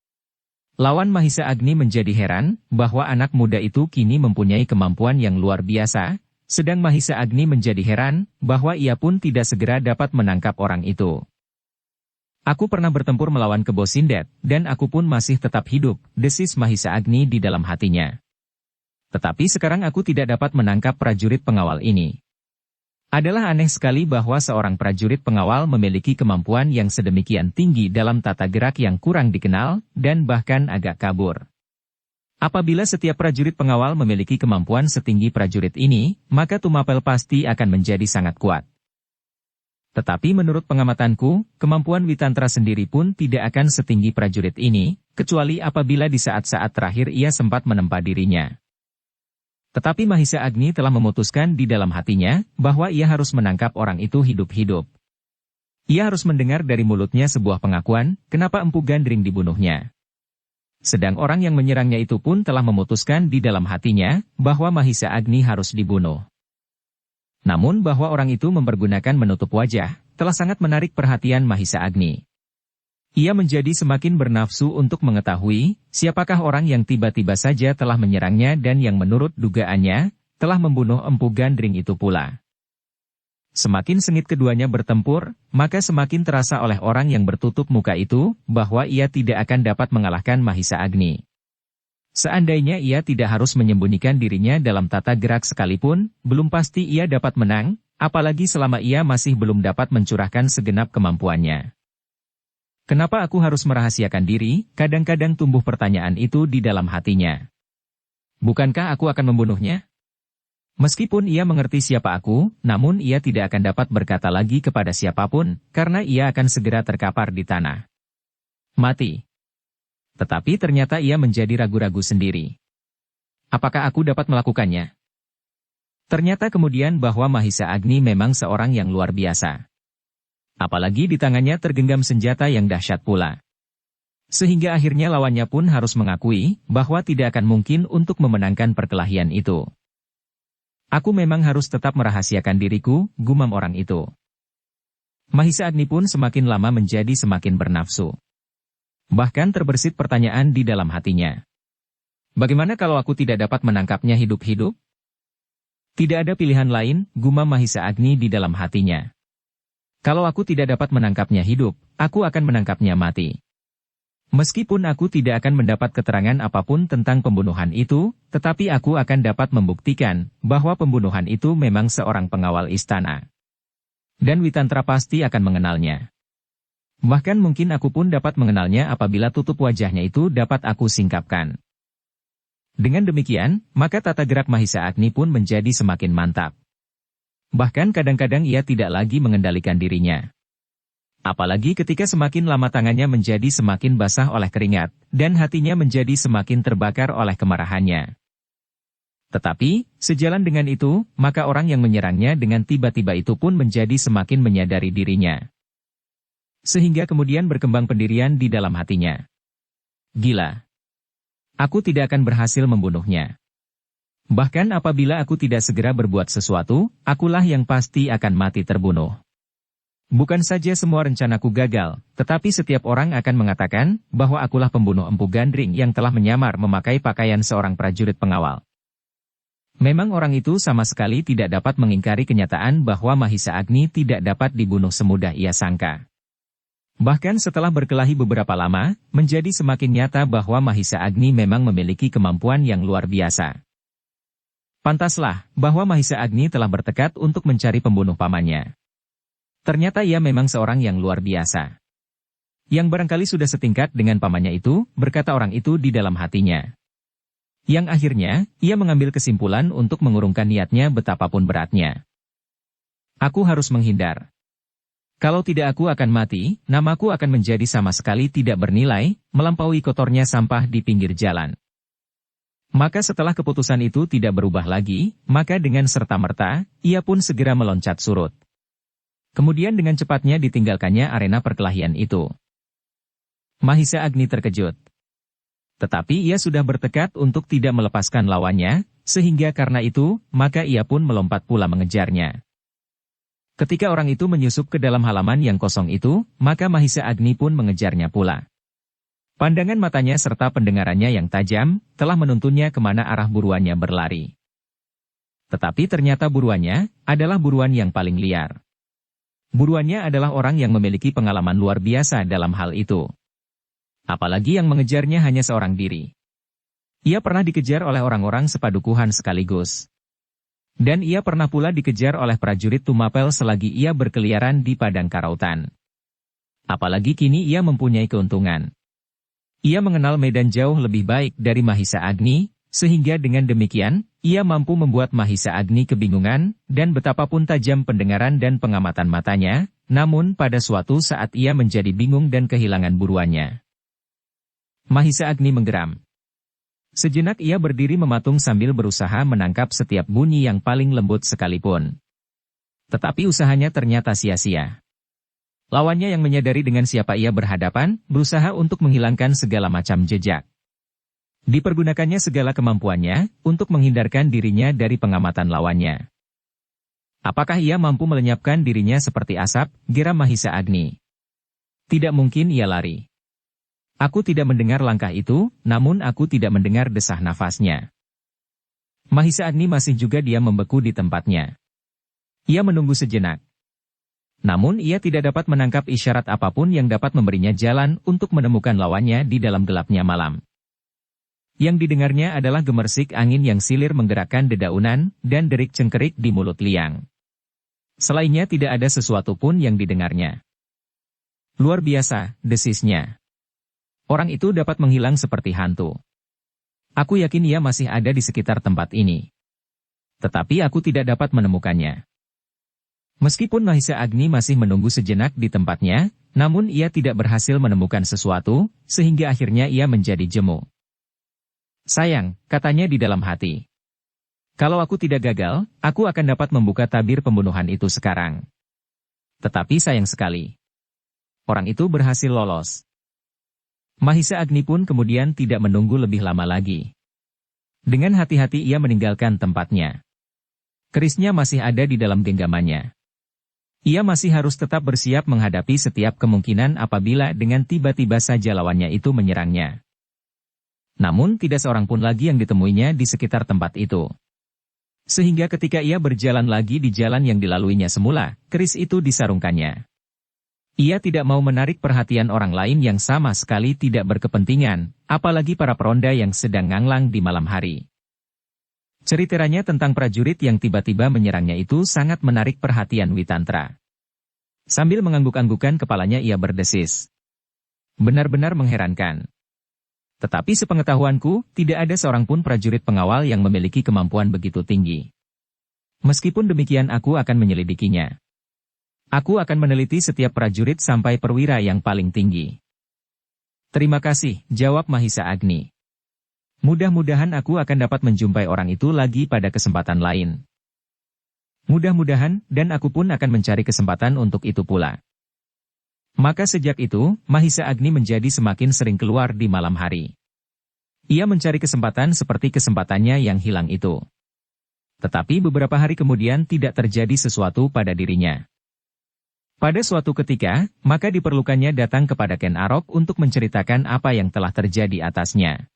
Lawan Mahisa Agni menjadi heran bahwa anak muda itu kini mempunyai kemampuan yang luar biasa, sedang Mahisa Agni menjadi heran bahwa ia pun tidak segera dapat menangkap orang itu. Aku pernah bertempur melawan Kebo Sindet, dan aku pun masih tetap hidup, desis Mahisa Agni di dalam hatinya. Tetapi sekarang aku tidak dapat menangkap prajurit pengawal ini. Adalah aneh sekali bahwa seorang prajurit pengawal memiliki kemampuan yang sedemikian tinggi dalam tata gerak yang kurang dikenal, dan bahkan agak kabur. Apabila setiap prajurit pengawal memiliki kemampuan setinggi prajurit ini, maka Tumapel pasti akan menjadi sangat kuat. Tetapi menurut pengamatanku, kemampuan Witantra sendiri pun tidak akan setinggi prajurit ini, kecuali apabila di saat-saat terakhir ia sempat menempa dirinya. Tetapi Mahisa Agni telah memutuskan di dalam hatinya bahwa ia harus menangkap orang itu hidup-hidup. Ia harus mendengar dari mulutnya sebuah pengakuan, kenapa Empu Gandring dibunuhnya. Sedang orang yang menyerangnya itu pun telah memutuskan di dalam hatinya bahwa Mahisa Agni harus dibunuh. Namun bahwa orang itu mempergunakan menutup wajah, telah sangat menarik perhatian Mahisa Agni. Ia menjadi semakin bernafsu untuk mengetahui siapakah orang yang tiba-tiba saja telah menyerangnya dan yang menurut dugaannya, telah membunuh Empu Gandring itu pula. Semakin sengit keduanya bertempur, maka semakin terasa oleh orang yang bertutup muka itu, bahwa ia tidak akan dapat mengalahkan Mahisa Agni. Seandainya ia tidak harus menyembunyikan dirinya dalam tata gerak sekalipun, belum pasti ia dapat menang, apalagi selama ia masih belum dapat mencurahkan segenap kemampuannya. Kenapa aku harus merahasiakan diri? Kadang-kadang tumbuh pertanyaan itu di dalam hatinya. Bukankah aku akan membunuhnya? Meskipun ia mengerti siapa aku, namun ia tidak akan dapat berkata lagi kepada siapapun, karena ia akan segera terkapar di tanah. Mati. Tetapi ternyata ia menjadi ragu-ragu sendiri. Apakah aku dapat melakukannya? Ternyata kemudian bahwa Mahisa Agni memang seorang yang luar biasa. Apalagi di tangannya tergenggam senjata yang dahsyat pula. Sehingga akhirnya lawannya pun harus mengakui bahwa tidak akan mungkin untuk memenangkan perkelahian itu. Aku memang harus tetap merahasiakan diriku, gumam orang itu. Mahisa Agni pun semakin lama menjadi semakin bernafsu. Bahkan terbersit pertanyaan di dalam hatinya. Bagaimana kalau aku tidak dapat menangkapnya hidup-hidup? Tidak ada pilihan lain, gumam Mahisa Agni di dalam hatinya. Kalau aku tidak dapat menangkapnya hidup, aku akan menangkapnya mati. Meskipun aku tidak akan mendapat keterangan apapun tentang pembunuhan itu, tetapi aku akan dapat membuktikan bahwa pembunuhan itu memang seorang pengawal istana. Dan Witantra pasti akan mengenalnya. Bahkan mungkin aku pun dapat mengenalnya apabila tutup wajahnya itu dapat aku singkapkan. Dengan demikian, maka tata gerak Mahisa Agni pun menjadi semakin mantap. Bahkan kadang-kadang ia tidak lagi mengendalikan dirinya. Apalagi ketika semakin lama tangannya menjadi semakin basah oleh keringat, dan hatinya menjadi semakin terbakar oleh kemarahannya. Tetapi, sejalan dengan itu, maka orang yang menyerangnya dengan tiba-tiba itu pun menjadi semakin menyadari dirinya. Sehingga kemudian berkembang pendirian di dalam hatinya. Gila. Aku tidak akan berhasil membunuhnya. Bahkan apabila aku tidak segera berbuat sesuatu, akulah yang pasti akan mati terbunuh. Bukan saja semua rencanaku gagal, tetapi setiap orang akan mengatakan bahwa akulah pembunuh Empu Gandring yang telah menyamar memakai pakaian seorang prajurit pengawal. Memang orang itu sama sekali tidak dapat mengingkari kenyataan bahwa Mahisa Agni tidak dapat dibunuh semudah ia sangka. Bahkan setelah berkelahi beberapa lama, menjadi semakin nyata bahwa Mahisa Agni memang memiliki kemampuan yang luar biasa. Pantaslah, bahwa Mahisa Agni telah bertekad untuk mencari pembunuh pamannya. Ternyata ia memang seorang yang luar biasa. Yang barangkali sudah setingkat dengan pamannya itu, berkata orang itu di dalam hatinya. Yang akhirnya, ia mengambil kesimpulan untuk mengurungkan niatnya betapapun beratnya. Aku harus menghindar. Kalau tidak aku akan mati, namaku akan menjadi sama sekali tidak bernilai, melampaui kotornya sampah di pinggir jalan. Maka setelah keputusan itu tidak berubah lagi, maka dengan serta-merta, ia pun segera meloncat surut. Kemudian dengan cepatnya ditinggalkannya arena perkelahian itu. Mahisa Agni terkejut. Tetapi ia sudah bertekad untuk tidak melepaskan lawannya, sehingga karena itu, maka ia pun melompat pula mengejarnya. Ketika orang itu menyusup ke dalam halaman yang kosong itu, maka Mahisa Agni pun mengejarnya pula. Pandangan matanya serta pendengarannya yang tajam, telah menuntunnya kemana arah buruannya berlari. Tetapi ternyata buruannya, adalah buruan yang paling liar. Buruannya adalah orang yang memiliki pengalaman luar biasa dalam hal itu. Apalagi yang mengejarnya hanya seorang diri. Ia pernah dikejar oleh orang-orang sepadukuhan sekaligus. Dan ia pernah pula dikejar oleh prajurit Tumapel selagi ia berkeliaran di padang karautan. Apalagi kini ia mempunyai keuntungan. Ia mengenal medan jauh lebih baik dari Mahisa Agni, sehingga dengan demikian, ia mampu membuat Mahisa Agni kebingungan, dan betapapun tajam pendengaran dan pengamatan matanya, namun pada suatu saat ia menjadi bingung dan kehilangan buruannya. Mahisa Agni menggeram. Sejenak ia berdiri mematung sambil berusaha menangkap setiap bunyi yang paling lembut sekalipun. Tetapi usahanya ternyata sia-sia. Lawannya yang menyadari dengan siapa ia berhadapan, berusaha untuk menghilangkan segala macam jejak. Dipergunakannya segala kemampuannya, untuk menghindarkan dirinya dari pengamatan lawannya. Apakah ia mampu melenyapkan dirinya seperti asap, geram Mahisa Agni? Tidak mungkin ia lari. Aku tidak mendengar langkah itu, namun aku tidak mendengar desah nafasnya. Mahisa Agni masih juga diam membeku di tempatnya. Ia menunggu sejenak. Namun ia tidak dapat menangkap isyarat apapun yang dapat memberinya jalan untuk menemukan lawannya di dalam gelapnya malam. Yang didengarnya adalah gemersik angin yang silir menggerakkan dedaunan, dan derik cengkerik di mulut liang. Selainnya tidak ada sesuatu pun yang didengarnya. Luar biasa, desisnya. Orang itu dapat menghilang seperti hantu. Aku yakin ia masih ada di sekitar tempat ini. Tetapi aku tidak dapat menemukannya. Meskipun Mahisa Agni masih menunggu sejenak di tempatnya, namun ia tidak berhasil menemukan sesuatu, sehingga akhirnya ia menjadi jemu. Sayang, katanya di dalam hati. Kalau aku tidak gagal, aku akan dapat membuka tabir pembunuhan itu sekarang. Tetapi sayang sekali. Orang itu berhasil lolos. Mahisa Agni pun kemudian tidak menunggu lebih lama lagi. Dengan hati-hati ia meninggalkan tempatnya. Kerisnya masih ada di dalam genggamannya. Ia masih harus tetap bersiap menghadapi setiap kemungkinan apabila dengan tiba-tiba saja lawannya itu menyerangnya. Namun tidak seorang pun lagi yang ditemuinya di sekitar tempat itu. Sehingga ketika ia berjalan lagi di jalan yang dilaluinya semula, keris itu disarungkannya. Ia tidak mau menarik perhatian orang lain yang sama sekali tidak berkepentingan, apalagi para peronda yang sedang nganglang di malam hari. Ceritanya tentang prajurit yang tiba-tiba menyerangnya itu sangat menarik perhatian Witantra. Sambil mengangguk-anggukan kepalanya ia berdesis. Benar-benar mengherankan. Tetapi sepengetahuanku, tidak ada seorang pun prajurit pengawal yang memiliki kemampuan begitu tinggi. Meskipun demikian aku akan menyelidikinya. Aku akan meneliti setiap prajurit sampai perwira yang paling tinggi. Terima kasih, jawab Mahisa Agni. Mudah-mudahan aku akan dapat menjumpai orang itu lagi pada kesempatan lain. Mudah-mudahan, dan aku pun akan mencari kesempatan untuk itu pula. Maka sejak itu, Mahisa Agni menjadi semakin sering keluar di malam hari. Ia mencari kesempatan seperti kesempatannya yang hilang itu. Tetapi beberapa hari kemudian tidak terjadi sesuatu pada dirinya. Pada suatu ketika, maka diperlukannya datang kepada Ken Arok untuk menceritakan apa yang telah terjadi atasnya.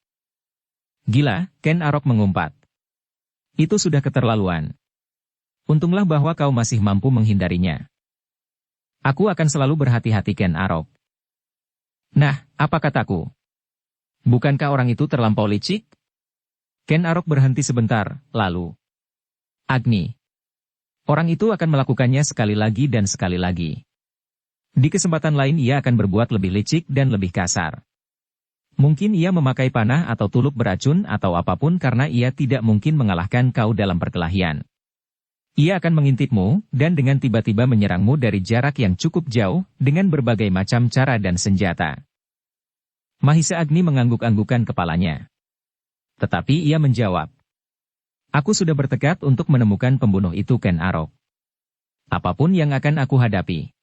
Gila, Ken Arok mengumpat. Itu sudah keterlaluan. Untunglah bahwa kau masih mampu menghindarinya. Aku akan selalu berhati-hati, Ken Arok. Nah, apa kataku? Bukankah orang itu terlampau licik? Ken Arok berhenti sebentar, lalu. Agni. Orang itu akan melakukannya sekali lagi dan sekali lagi. Di kesempatan lain ia akan berbuat lebih licik dan lebih kasar. Mungkin ia memakai panah atau tulup beracun atau apapun karena ia tidak mungkin mengalahkan kau dalam perkelahian. Ia akan mengintipmu, dan dengan tiba-tiba menyerangmu dari jarak yang cukup jauh, dengan berbagai macam cara dan senjata. Mahisa Agni mengangguk-anggukan kepalanya. Tetapi ia menjawab. Aku sudah bertekad untuk menemukan pembunuh itu, Ken Arok. Apapun yang akan aku hadapi.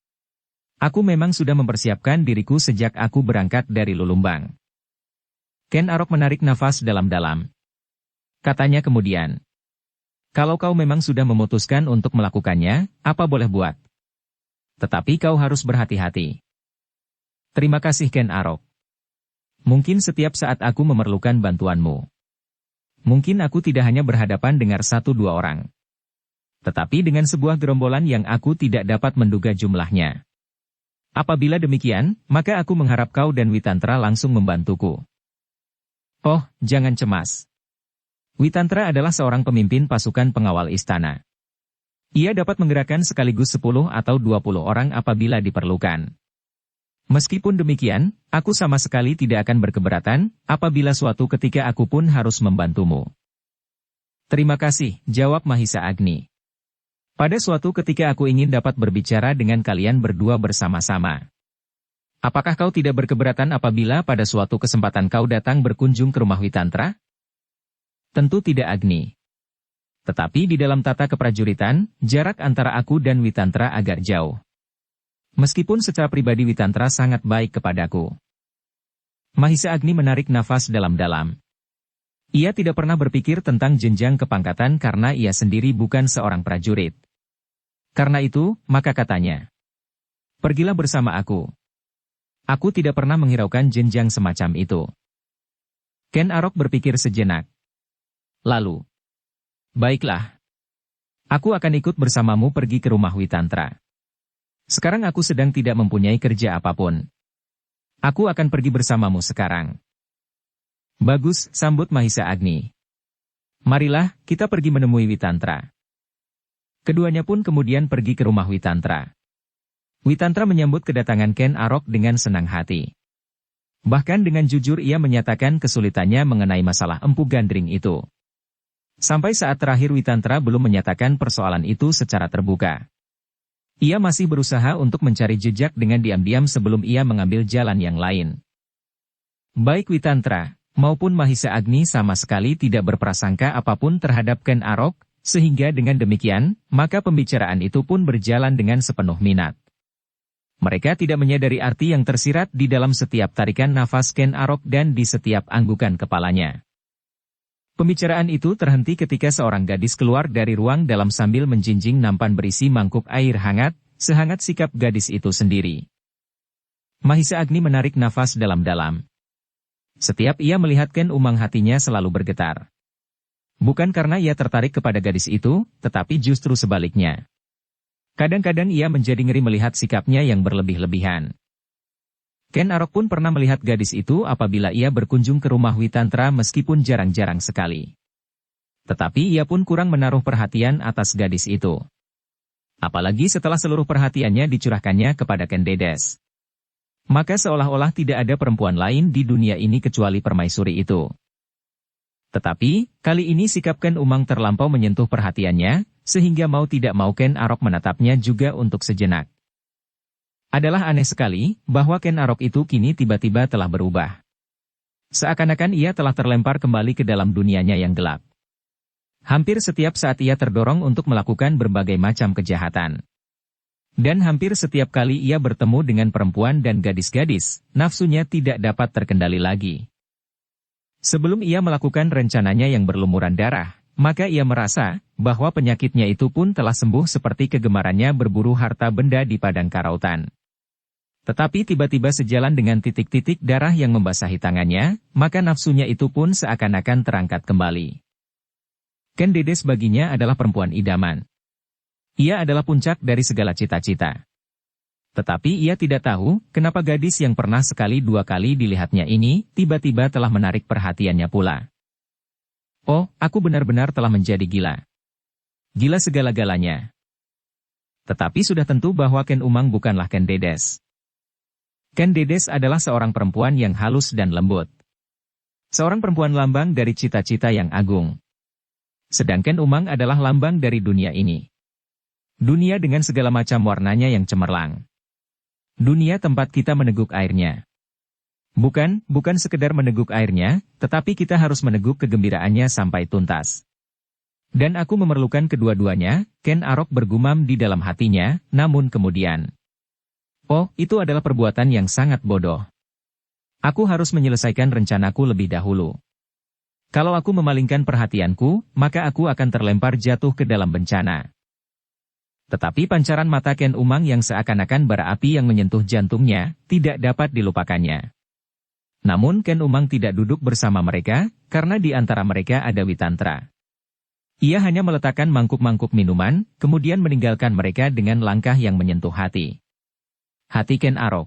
Aku memang sudah mempersiapkan diriku sejak aku berangkat dari Lulumbang. Ken Arok menarik nafas dalam-dalam. Katanya kemudian. Kalau kau memang sudah memutuskan untuk melakukannya, apa boleh buat. Tetapi kau harus berhati-hati. Terima kasih, Ken Arok. Mungkin setiap saat aku memerlukan bantuanmu. Mungkin aku tidak hanya berhadapan dengan 1-2 orang. Tetapi dengan sebuah gerombolan yang aku tidak dapat menduga jumlahnya. Apabila demikian, maka aku mengharap kau dan Witantra langsung membantuku. Oh, jangan cemas. Witantra adalah seorang pemimpin pasukan pengawal istana. Ia dapat menggerakkan sekaligus 10 atau 20 orang apabila diperlukan. Meskipun demikian, aku sama sekali tidak akan berkeberatan apabila suatu ketika aku pun harus membantumu. Terima kasih, jawab Mahisa Agni. Pada suatu ketika aku ingin dapat berbicara dengan kalian berdua bersama-sama. Apakah kau tidak berkeberatan apabila pada suatu kesempatan kau datang berkunjung ke rumah Witantra? Tentu tidak, Agni. Tetapi di dalam tata keprajuritan, jarak antara aku dan Witantra agak jauh. Meskipun secara pribadi Witantra sangat baik kepadaku. Mahisa Agni menarik nafas dalam-dalam. Ia tidak pernah berpikir tentang jenjang kepangkatan karena ia sendiri bukan seorang prajurit. Karena itu, maka katanya. Pergilah bersama aku. Aku tidak pernah menghiraukan jenjang semacam itu. Ken Arok berpikir sejenak. Lalu. Baiklah. Aku akan ikut bersamamu pergi ke rumah Witantra. Sekarang aku sedang tidak mempunyai kerja apapun. Aku akan pergi bersamamu sekarang. Bagus, sambut Mahisa Agni. Marilah, kita pergi menemui Witantra. Keduanya pun kemudian pergi ke rumah Witantra. Witantra menyambut kedatangan Ken Arok dengan senang hati. Bahkan dengan jujur ia menyatakan kesulitannya mengenai masalah Empu Gandring itu. Sampai saat terakhir Witantra belum menyatakan persoalan itu secara terbuka. Ia masih berusaha untuk mencari jejak dengan diam-diam sebelum ia mengambil jalan yang lain. Baik Witantra maupun Mahisa Agni sama sekali tidak berprasangka apapun terhadap Ken Arok, sehingga dengan demikian, maka pembicaraan itu pun berjalan dengan sepenuh minat. Mereka tidak menyadari arti yang tersirat di dalam setiap tarikan nafas Ken Arok dan di setiap anggukan kepalanya. Pembicaraan itu terhenti ketika seorang gadis keluar dari ruang dalam sambil menjinjing nampan berisi mangkuk air hangat, sehangat sikap gadis itu sendiri. Mahisa Agni menarik nafas dalam-dalam. Setiap ia melihat Ken Umang hatinya selalu bergetar. Bukan karena ia tertarik kepada gadis itu, tetapi justru sebaliknya. Kadang-kadang ia menjadi ngeri melihat sikapnya yang berlebih-lebihan. Ken Arok pun pernah melihat gadis itu apabila ia berkunjung ke rumah Witantra meskipun jarang-jarang sekali. Tetapi ia pun kurang menaruh perhatian atas gadis itu. Apalagi setelah seluruh perhatiannya dicurahkannya kepada Ken Dedes. Maka seolah-olah tidak ada perempuan lain di dunia ini kecuali permaisuri itu. Tetapi, kali ini sikap Ken Umang terlampau menyentuh perhatiannya, sehingga mau tidak mau Ken Arok menatapnya juga untuk sejenak. Adalah aneh sekali, bahwa Ken Arok itu kini tiba-tiba telah berubah. Seakan-akan ia telah terlempar kembali ke dalam dunianya yang gelap. Hampir setiap saat ia terdorong untuk melakukan berbagai macam kejahatan. Dan hampir setiap kali ia bertemu dengan perempuan dan gadis-gadis, nafsunya tidak dapat terkendali lagi. Sebelum ia melakukan rencananya yang berlumuran darah, maka ia merasa bahwa penyakitnya itu pun telah sembuh seperti kegemarannya berburu harta benda di padang karautan. Tetapi tiba-tiba sejalan dengan titik-titik darah yang membasahi tangannya, maka nafsunya itu pun seakan-akan terangkat kembali. Ken Dedes baginya adalah perempuan idaman. Ia adalah puncak dari segala cita-cita. Tetapi ia tidak tahu, kenapa gadis yang pernah sekali dua kali dilihatnya ini, tiba-tiba telah menarik perhatiannya pula. Oh, aku benar-benar telah menjadi gila. Gila segala-galanya. Tetapi sudah tentu bahwa Ken Umang bukanlah Ken Dedes. Ken Dedes adalah seorang perempuan yang halus dan lembut. Seorang perempuan lambang dari cita-cita yang agung. Sedangkan Umang adalah lambang dari dunia ini. Dunia dengan segala macam warnanya yang cemerlang. Dunia tempat kita meneguk airnya. Bukan sekedar meneguk airnya, tetapi kita harus meneguk kegembiraannya sampai tuntas. Dan aku memerlukan kedua-duanya, Ken Arok bergumam di dalam hatinya, namun kemudian. Oh, itu adalah perbuatan yang sangat bodoh. Aku harus menyelesaikan rencanaku lebih dahulu. Kalau aku memalingkan perhatianku, maka aku akan terlempar jatuh ke dalam bencana. Tetapi pancaran mata Ken Umang yang seakan-akan bara api yang menyentuh jantungnya, tidak dapat dilupakannya. Namun Ken Umang tidak duduk bersama mereka, karena di antara mereka ada Witantra. Ia hanya meletakkan mangkuk-mangkuk minuman, kemudian meninggalkan mereka dengan langkah yang menyentuh hati. Hati Ken Arok.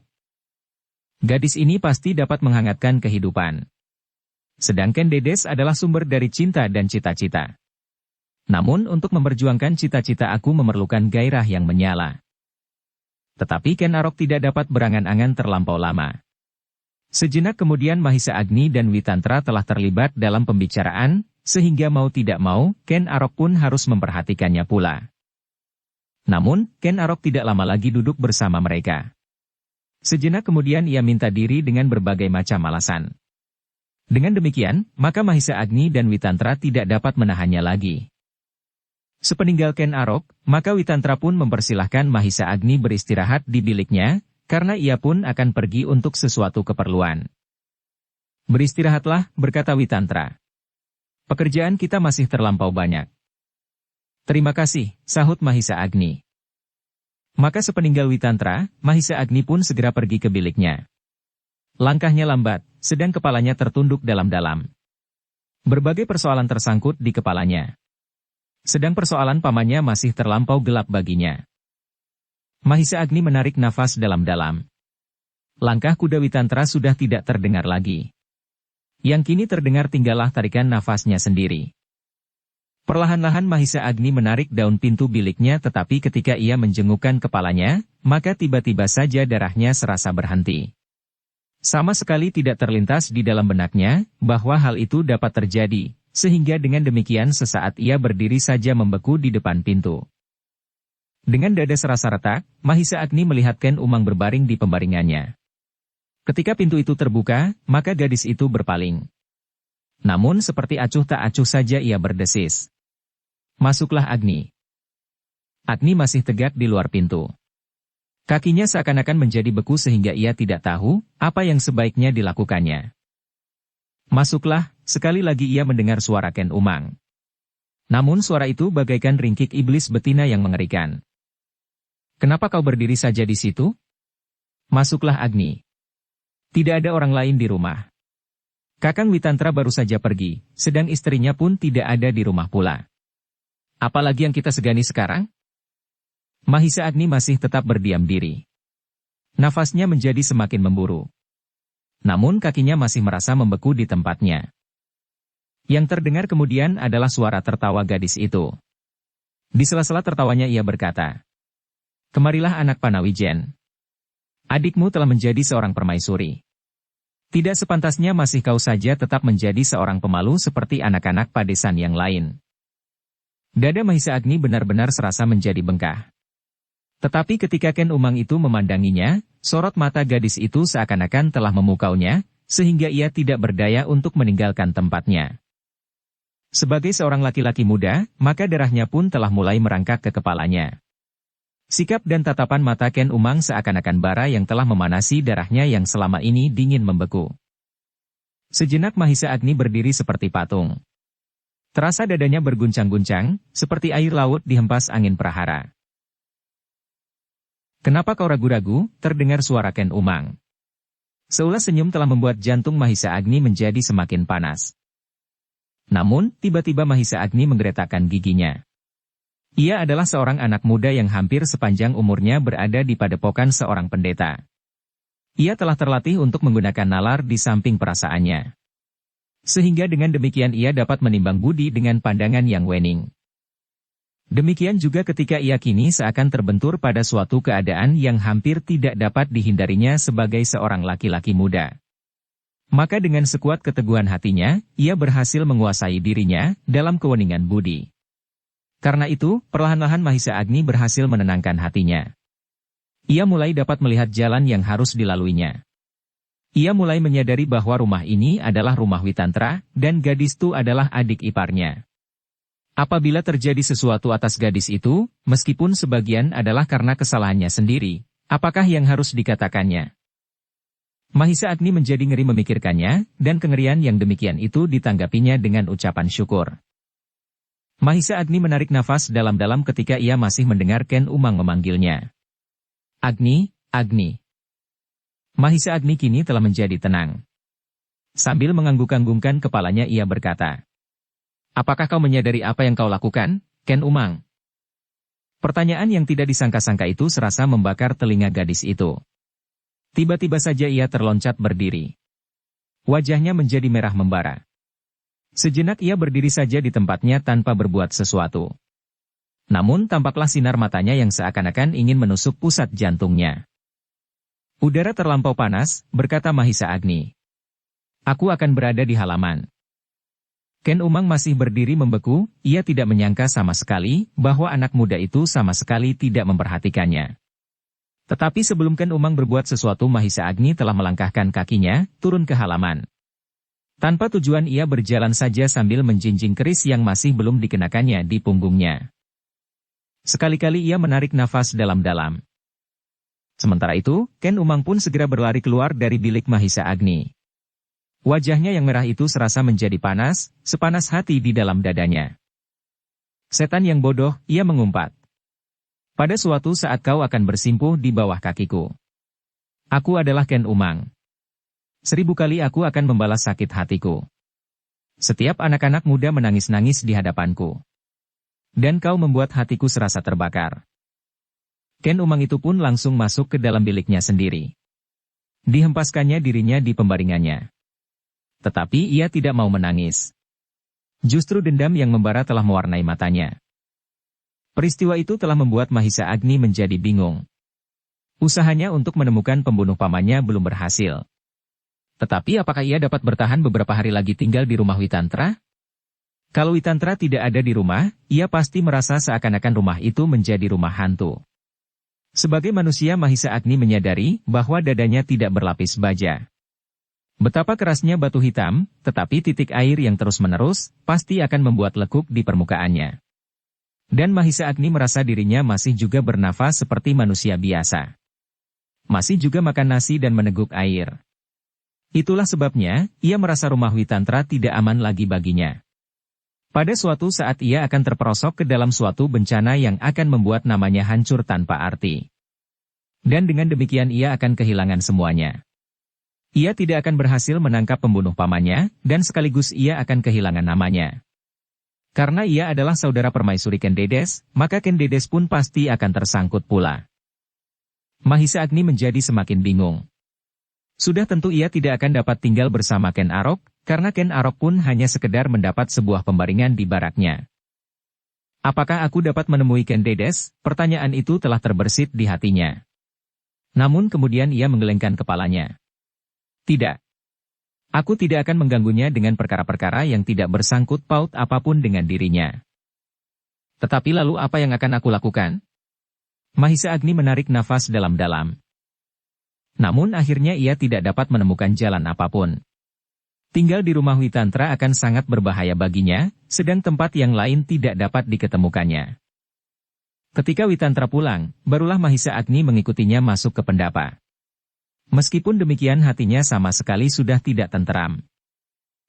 Gadis ini pasti dapat menghangatkan kehidupan. Sedangkan Dedes adalah sumber dari cinta dan cita-cita. Namun untuk memperjuangkan cita-cita aku memerlukan gairah yang menyala. Tetapi Ken Arok tidak dapat berangan-angan terlampau lama. Sejenak kemudian Mahisa Agni dan Witantra telah terlibat dalam pembicaraan, sehingga mau tidak mau, Ken Arok pun harus memperhatikannya pula. Namun, Ken Arok tidak lama lagi duduk bersama mereka. Sejenak kemudian ia minta diri dengan berbagai macam alasan. Dengan demikian, maka Mahisa Agni dan Witantra tidak dapat menahannya lagi. Sepeninggal Ken Arok, maka Witantra pun mempersilahkan Mahisa Agni beristirahat di biliknya, karena ia pun akan pergi untuk sesuatu keperluan. Beristirahatlah, berkata Witantra. Pekerjaan kita masih terlampau banyak. Terima kasih, sahut Mahisa Agni. Maka sepeninggal Witantra, Mahisa Agni pun segera pergi ke biliknya. Langkahnya lambat, sedang kepalanya tertunduk dalam-dalam. Berbagai persoalan tersangkut di kepalanya. Sedang persoalan pamannya masih terlampau gelap baginya. Mahisa Agni menarik nafas dalam-dalam. Langkah kuda Witantra sudah tidak terdengar lagi. Yang kini terdengar tinggallah tarikan nafasnya sendiri. Perlahan-lahan Mahisa Agni menarik daun pintu biliknya, tetapi ketika ia menjengukkan kepalanya, maka tiba-tiba saja darahnya serasa berhenti. Sama sekali tidak terlintas di dalam benaknya, bahwa hal itu dapat terjadi. Sehingga dengan demikian sesaat ia berdiri saja membeku di depan pintu. Dengan dada serasa retak, Mahisa Agni melihat Ken Umang berbaring di pembaringannya. Ketika pintu itu terbuka, maka gadis itu berpaling. Namun seperti acuh tak acuh saja ia berdesis. Masuklah Agni. Agni masih tegak di luar pintu. Kakinya seakan-akan menjadi beku sehingga ia tidak tahu apa yang sebaiknya dilakukannya. Masuklah, sekali lagi ia mendengar suara Ken Umang. Namun suara itu bagaikan ringkik iblis betina yang mengerikan. Kenapa kau berdiri saja di situ? Masuklah Agni. Tidak ada orang lain di rumah. Kakang Witantra baru saja pergi, sedang istrinya pun tidak ada di rumah pula. Apalagi yang kita segani sekarang? Mahisa Agni masih tetap berdiam diri. Nafasnya menjadi semakin memburu. Namun kakinya masih merasa membeku di tempatnya. Yang terdengar kemudian adalah suara tertawa gadis itu. Di sela-sela tertawanya ia berkata, "Kemarilah anak Panawijen. Adikmu telah menjadi seorang permaisuri. Tidak sepantasnya masih kau saja tetap menjadi seorang pemalu seperti anak-anak padesan yang lain." Dada Mahisa Agni benar-benar serasa menjadi bengkak. Tetapi ketika Ken Umang itu memandanginya, sorot mata gadis itu seakan-akan telah memukaunya, sehingga ia tidak berdaya untuk meninggalkan tempatnya. Sebagai seorang laki-laki muda, maka darahnya pun telah mulai merangkak ke kepalanya. Sikap dan tatapan mata Ken Umang seakan-akan bara yang telah memanasi darahnya yang selama ini dingin membeku. Sejenak Mahisa Agni berdiri seperti patung. Terasa dadanya berguncang-guncang, seperti air laut dihempas angin prahara. "Kenapa kau ragu-ragu?" terdengar suara Ken Umang. Seulas senyum telah membuat jantung Mahisa Agni menjadi semakin panas. Namun, tiba-tiba Mahisa Agni menggeretakkan giginya. Ia adalah seorang anak muda yang hampir sepanjang umurnya berada di padepokan seorang pendeta. Ia telah terlatih untuk menggunakan nalar di samping perasaannya. Sehingga dengan demikian ia dapat menimbang budi dengan pandangan yang wening. Demikian juga ketika ia kini seakan terbentur pada suatu keadaan yang hampir tidak dapat dihindarinya sebagai seorang laki-laki muda. Maka dengan sekuat keteguhan hatinya, ia berhasil menguasai dirinya dalam keweningan budi. Karena itu, perlahan-lahan Mahisa Agni berhasil menenangkan hatinya. Ia mulai dapat melihat jalan yang harus dilaluinya. Ia mulai menyadari bahwa rumah ini adalah rumah Witantra, dan gadis itu adalah adik iparnya. Apabila terjadi sesuatu atas gadis itu, meskipun sebagian adalah karena kesalahannya sendiri, apakah yang harus dikatakannya? Mahisa Agni menjadi ngeri memikirkannya, dan kengerian yang demikian itu ditanggapinya dengan ucapan syukur. Mahisa Agni menarik nafas dalam-dalam ketika ia masih mendengar Ken Umang memanggilnya. Agni, Agni. Mahisa Agni kini telah menjadi tenang. Sambil mengangguk-anggungkan kepalanya ia berkata, "Apakah kau menyadari apa yang kau lakukan, Ken Umang?" Pertanyaan yang tidak disangka-sangka itu serasa membakar telinga gadis itu. Tiba-tiba saja ia terloncat berdiri. Wajahnya menjadi merah membara. Sejenak ia berdiri saja di tempatnya tanpa berbuat sesuatu. Namun tampaklah sinar matanya yang seakan-akan ingin menusuk pusat jantungnya. "Udara terlampau panas," berkata Mahisa Agni. "Aku akan berada di halaman." Ken Umang masih berdiri membeku, ia tidak menyangka sama sekali bahwa anak muda itu sama sekali tidak memperhatikannya. Tetapi sebelum Ken Umang berbuat sesuatu, Mahisa Agni telah melangkahkan kakinya, turun ke halaman. Tanpa tujuan ia berjalan saja sambil menjinjing keris yang masih belum dikenakannya di punggungnya. Sekali-kali ia menarik nafas dalam-dalam. Sementara itu, Ken Umang pun segera berlari keluar dari bilik Mahisa Agni. Wajahnya yang merah itu serasa menjadi panas, sepanas hati di dalam dadanya. "Setan yang bodoh," ia mengumpat. "Pada suatu saat kau akan bersimpuh di bawah kakiku. Aku adalah Ken Umang. 1000 kali aku akan membalas sakit hatiku. Setiap anak-anak muda menangis-nangis di hadapanku. Dan kau membuat hatiku serasa terbakar." Ken Umang itu pun langsung masuk ke dalam biliknya sendiri. Dihempaskannya dirinya di pembaringannya. Tetapi ia tidak mau menangis. Justru dendam yang membara telah mewarnai matanya. Peristiwa itu telah membuat Mahisa Agni menjadi bingung. Usahanya untuk menemukan pembunuh pamannya belum berhasil. Tetapi apakah ia dapat bertahan beberapa hari lagi tinggal di rumah Witantra? Kalau Witantra tidak ada di rumah, ia pasti merasa seakan-akan rumah itu menjadi rumah hantu. Sebagai manusia, Mahisa Agni menyadari bahwa dadanya tidak berlapis baja. Betapa kerasnya batu hitam, tetapi titik air yang terus-menerus, pasti akan membuat lekuk di permukaannya. Dan Mahisa Agni merasa dirinya masih juga bernafas seperti manusia biasa. Masih juga makan nasi dan meneguk air. Itulah sebabnya, ia merasa rumah Witantra tidak aman lagi baginya. Pada suatu saat ia akan terperosok ke dalam suatu bencana yang akan membuat namanya hancur tanpa arti. Dan dengan demikian ia akan kehilangan semuanya. Ia tidak akan berhasil menangkap pembunuh pamannya, dan sekaligus ia akan kehilangan namanya. Karena ia adalah saudara permaisuri Ken Dedes, maka Ken Dedes pun pasti akan tersangkut pula. Mahisa Agni menjadi semakin bingung. Sudah tentu ia tidak akan dapat tinggal bersama Ken Arok, karena Ken Arok pun hanya sekedar mendapat sebuah pembaringan di baraknya. Apakah aku dapat menemui Ken Dedes? Pertanyaan itu telah terbersit di hatinya. Namun kemudian ia menggelengkan kepalanya. Tidak. Aku tidak akan mengganggunya dengan perkara-perkara yang tidak bersangkut paut apapun dengan dirinya. Tetapi lalu apa yang akan aku lakukan? Mahisa Agni menarik nafas dalam-dalam. Namun akhirnya ia tidak dapat menemukan jalan apapun. Tinggal di rumah Witantra akan sangat berbahaya baginya, sedang tempat yang lain tidak dapat diketemukannya. Ketika Witantra pulang, barulah Mahisa Agni mengikutinya masuk ke pendapa. Meskipun demikian hatinya sama sekali sudah tidak tenteram.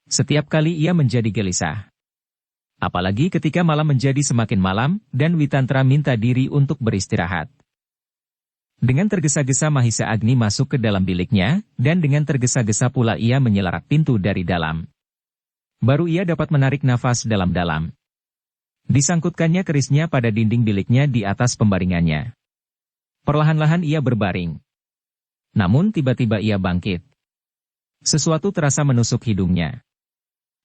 Setiap kali ia menjadi gelisah. Apalagi ketika malam menjadi semakin malam, dan Witantra minta diri untuk beristirahat. Dengan tergesa-gesa Mahisa Agni masuk ke dalam biliknya, dan dengan tergesa-gesa pula ia menyelarak pintu dari dalam. Baru ia dapat menarik nafas dalam-dalam. Disangkutkannya kerisnya pada dinding biliknya di atas pembaringannya. Perlahan-lahan ia berbaring. Namun tiba-tiba ia bangkit. Sesuatu terasa menusuk hidungnya.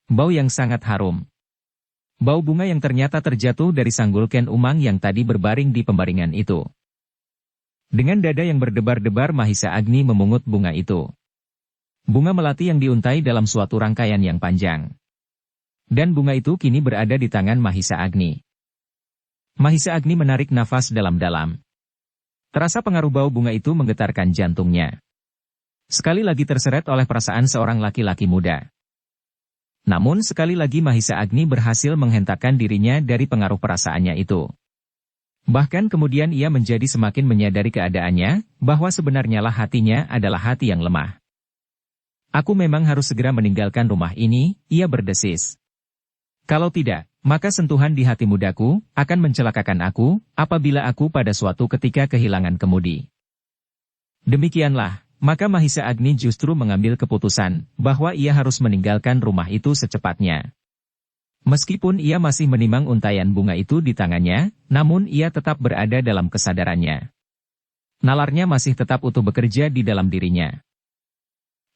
Bau yang sangat harum. Bau bunga yang ternyata terjatuh dari sanggul Ken Umang yang tadi berbaring di pembaringan itu. Dengan dada yang berdebar-debar Mahisa Agni memungut bunga itu. Bunga melati yang diuntai dalam suatu rangkaian yang panjang. Dan bunga itu kini berada di tangan Mahisa Agni. Mahisa Agni menarik nafas dalam-dalam. Terasa pengaruh bau bunga itu menggetarkan jantungnya. Sekali lagi terseret oleh perasaan seorang laki-laki muda. Namun sekali lagi Mahisa Agni berhasil menghentakkan dirinya dari pengaruh perasaannya itu. Bahkan kemudian ia menjadi semakin menyadari keadaannya, bahwa sebenarnya lah hatinya adalah hati yang lemah. Aku memang harus segera meninggalkan rumah ini, ia berdesis. Kalau tidak, maka sentuhan di hati mudaku akan mencelakakan aku, apabila aku pada suatu ketika kehilangan kemudi. Demikianlah. Maka Mahisa Agni justru mengambil keputusan bahwa ia harus meninggalkan rumah itu secepatnya. Meskipun ia masih menimang untaian bunga itu di tangannya, namun ia tetap berada dalam kesadarannya. Nalarnya masih tetap utuh bekerja di dalam dirinya.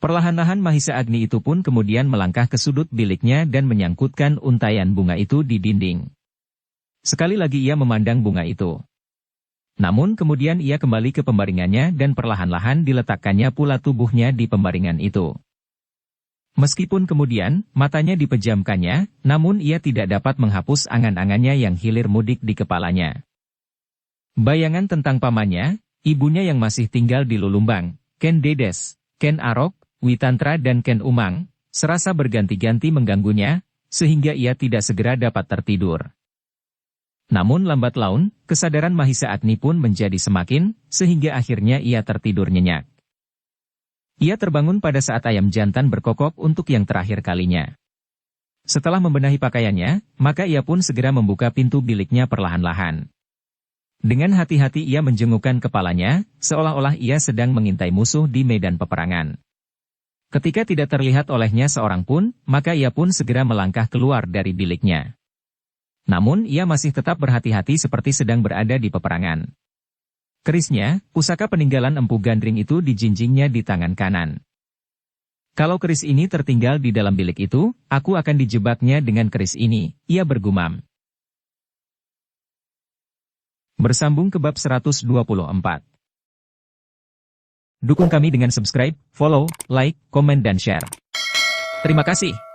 Perlahan-lahan Mahisa Agni itu pun kemudian melangkah ke sudut biliknya dan menyangkutkan untaian bunga itu di dinding. Sekali lagi ia memandang bunga itu. Namun kemudian ia kembali ke pembaringannya dan perlahan-lahan diletakkannya pula tubuhnya di pembaringan itu. Meskipun kemudian matanya dipejamkannya, namun ia tidak dapat menghapus angan-angannya yang hilir mudik di kepalanya. Bayangan tentang pamannya, ibunya yang masih tinggal di Lulumbang, Ken Dedes, Ken Arok, Witantra dan Ken Umang, serasa berganti-ganti mengganggunya, sehingga ia tidak segera dapat tertidur. Namun lambat laun, kesadaran Mahisa Agni pun menjadi semakin, sehingga akhirnya ia tertidur nyenyak. Ia terbangun pada saat ayam jantan berkokok untuk yang terakhir kalinya. Setelah membenahi pakaiannya, maka ia pun segera membuka pintu biliknya perlahan-lahan. Dengan hati-hati ia menjengukkan kepalanya, seolah-olah ia sedang mengintai musuh di medan peperangan. Ketika tidak terlihat olehnya seorang pun, maka ia pun segera melangkah keluar dari biliknya. Namun ia masih tetap berhati-hati seperti sedang berada di peperangan. Kerisnya, pusaka peninggalan Empu Gandring itu dijinjingnya di tangan kanan. Kalau keris ini tertinggal di dalam bilik itu, aku akan dijebaknya dengan keris ini, ia bergumam. Bersambung ke bab 124. Dukung kami dengan subscribe, follow, like, komen dan share. Terima kasih.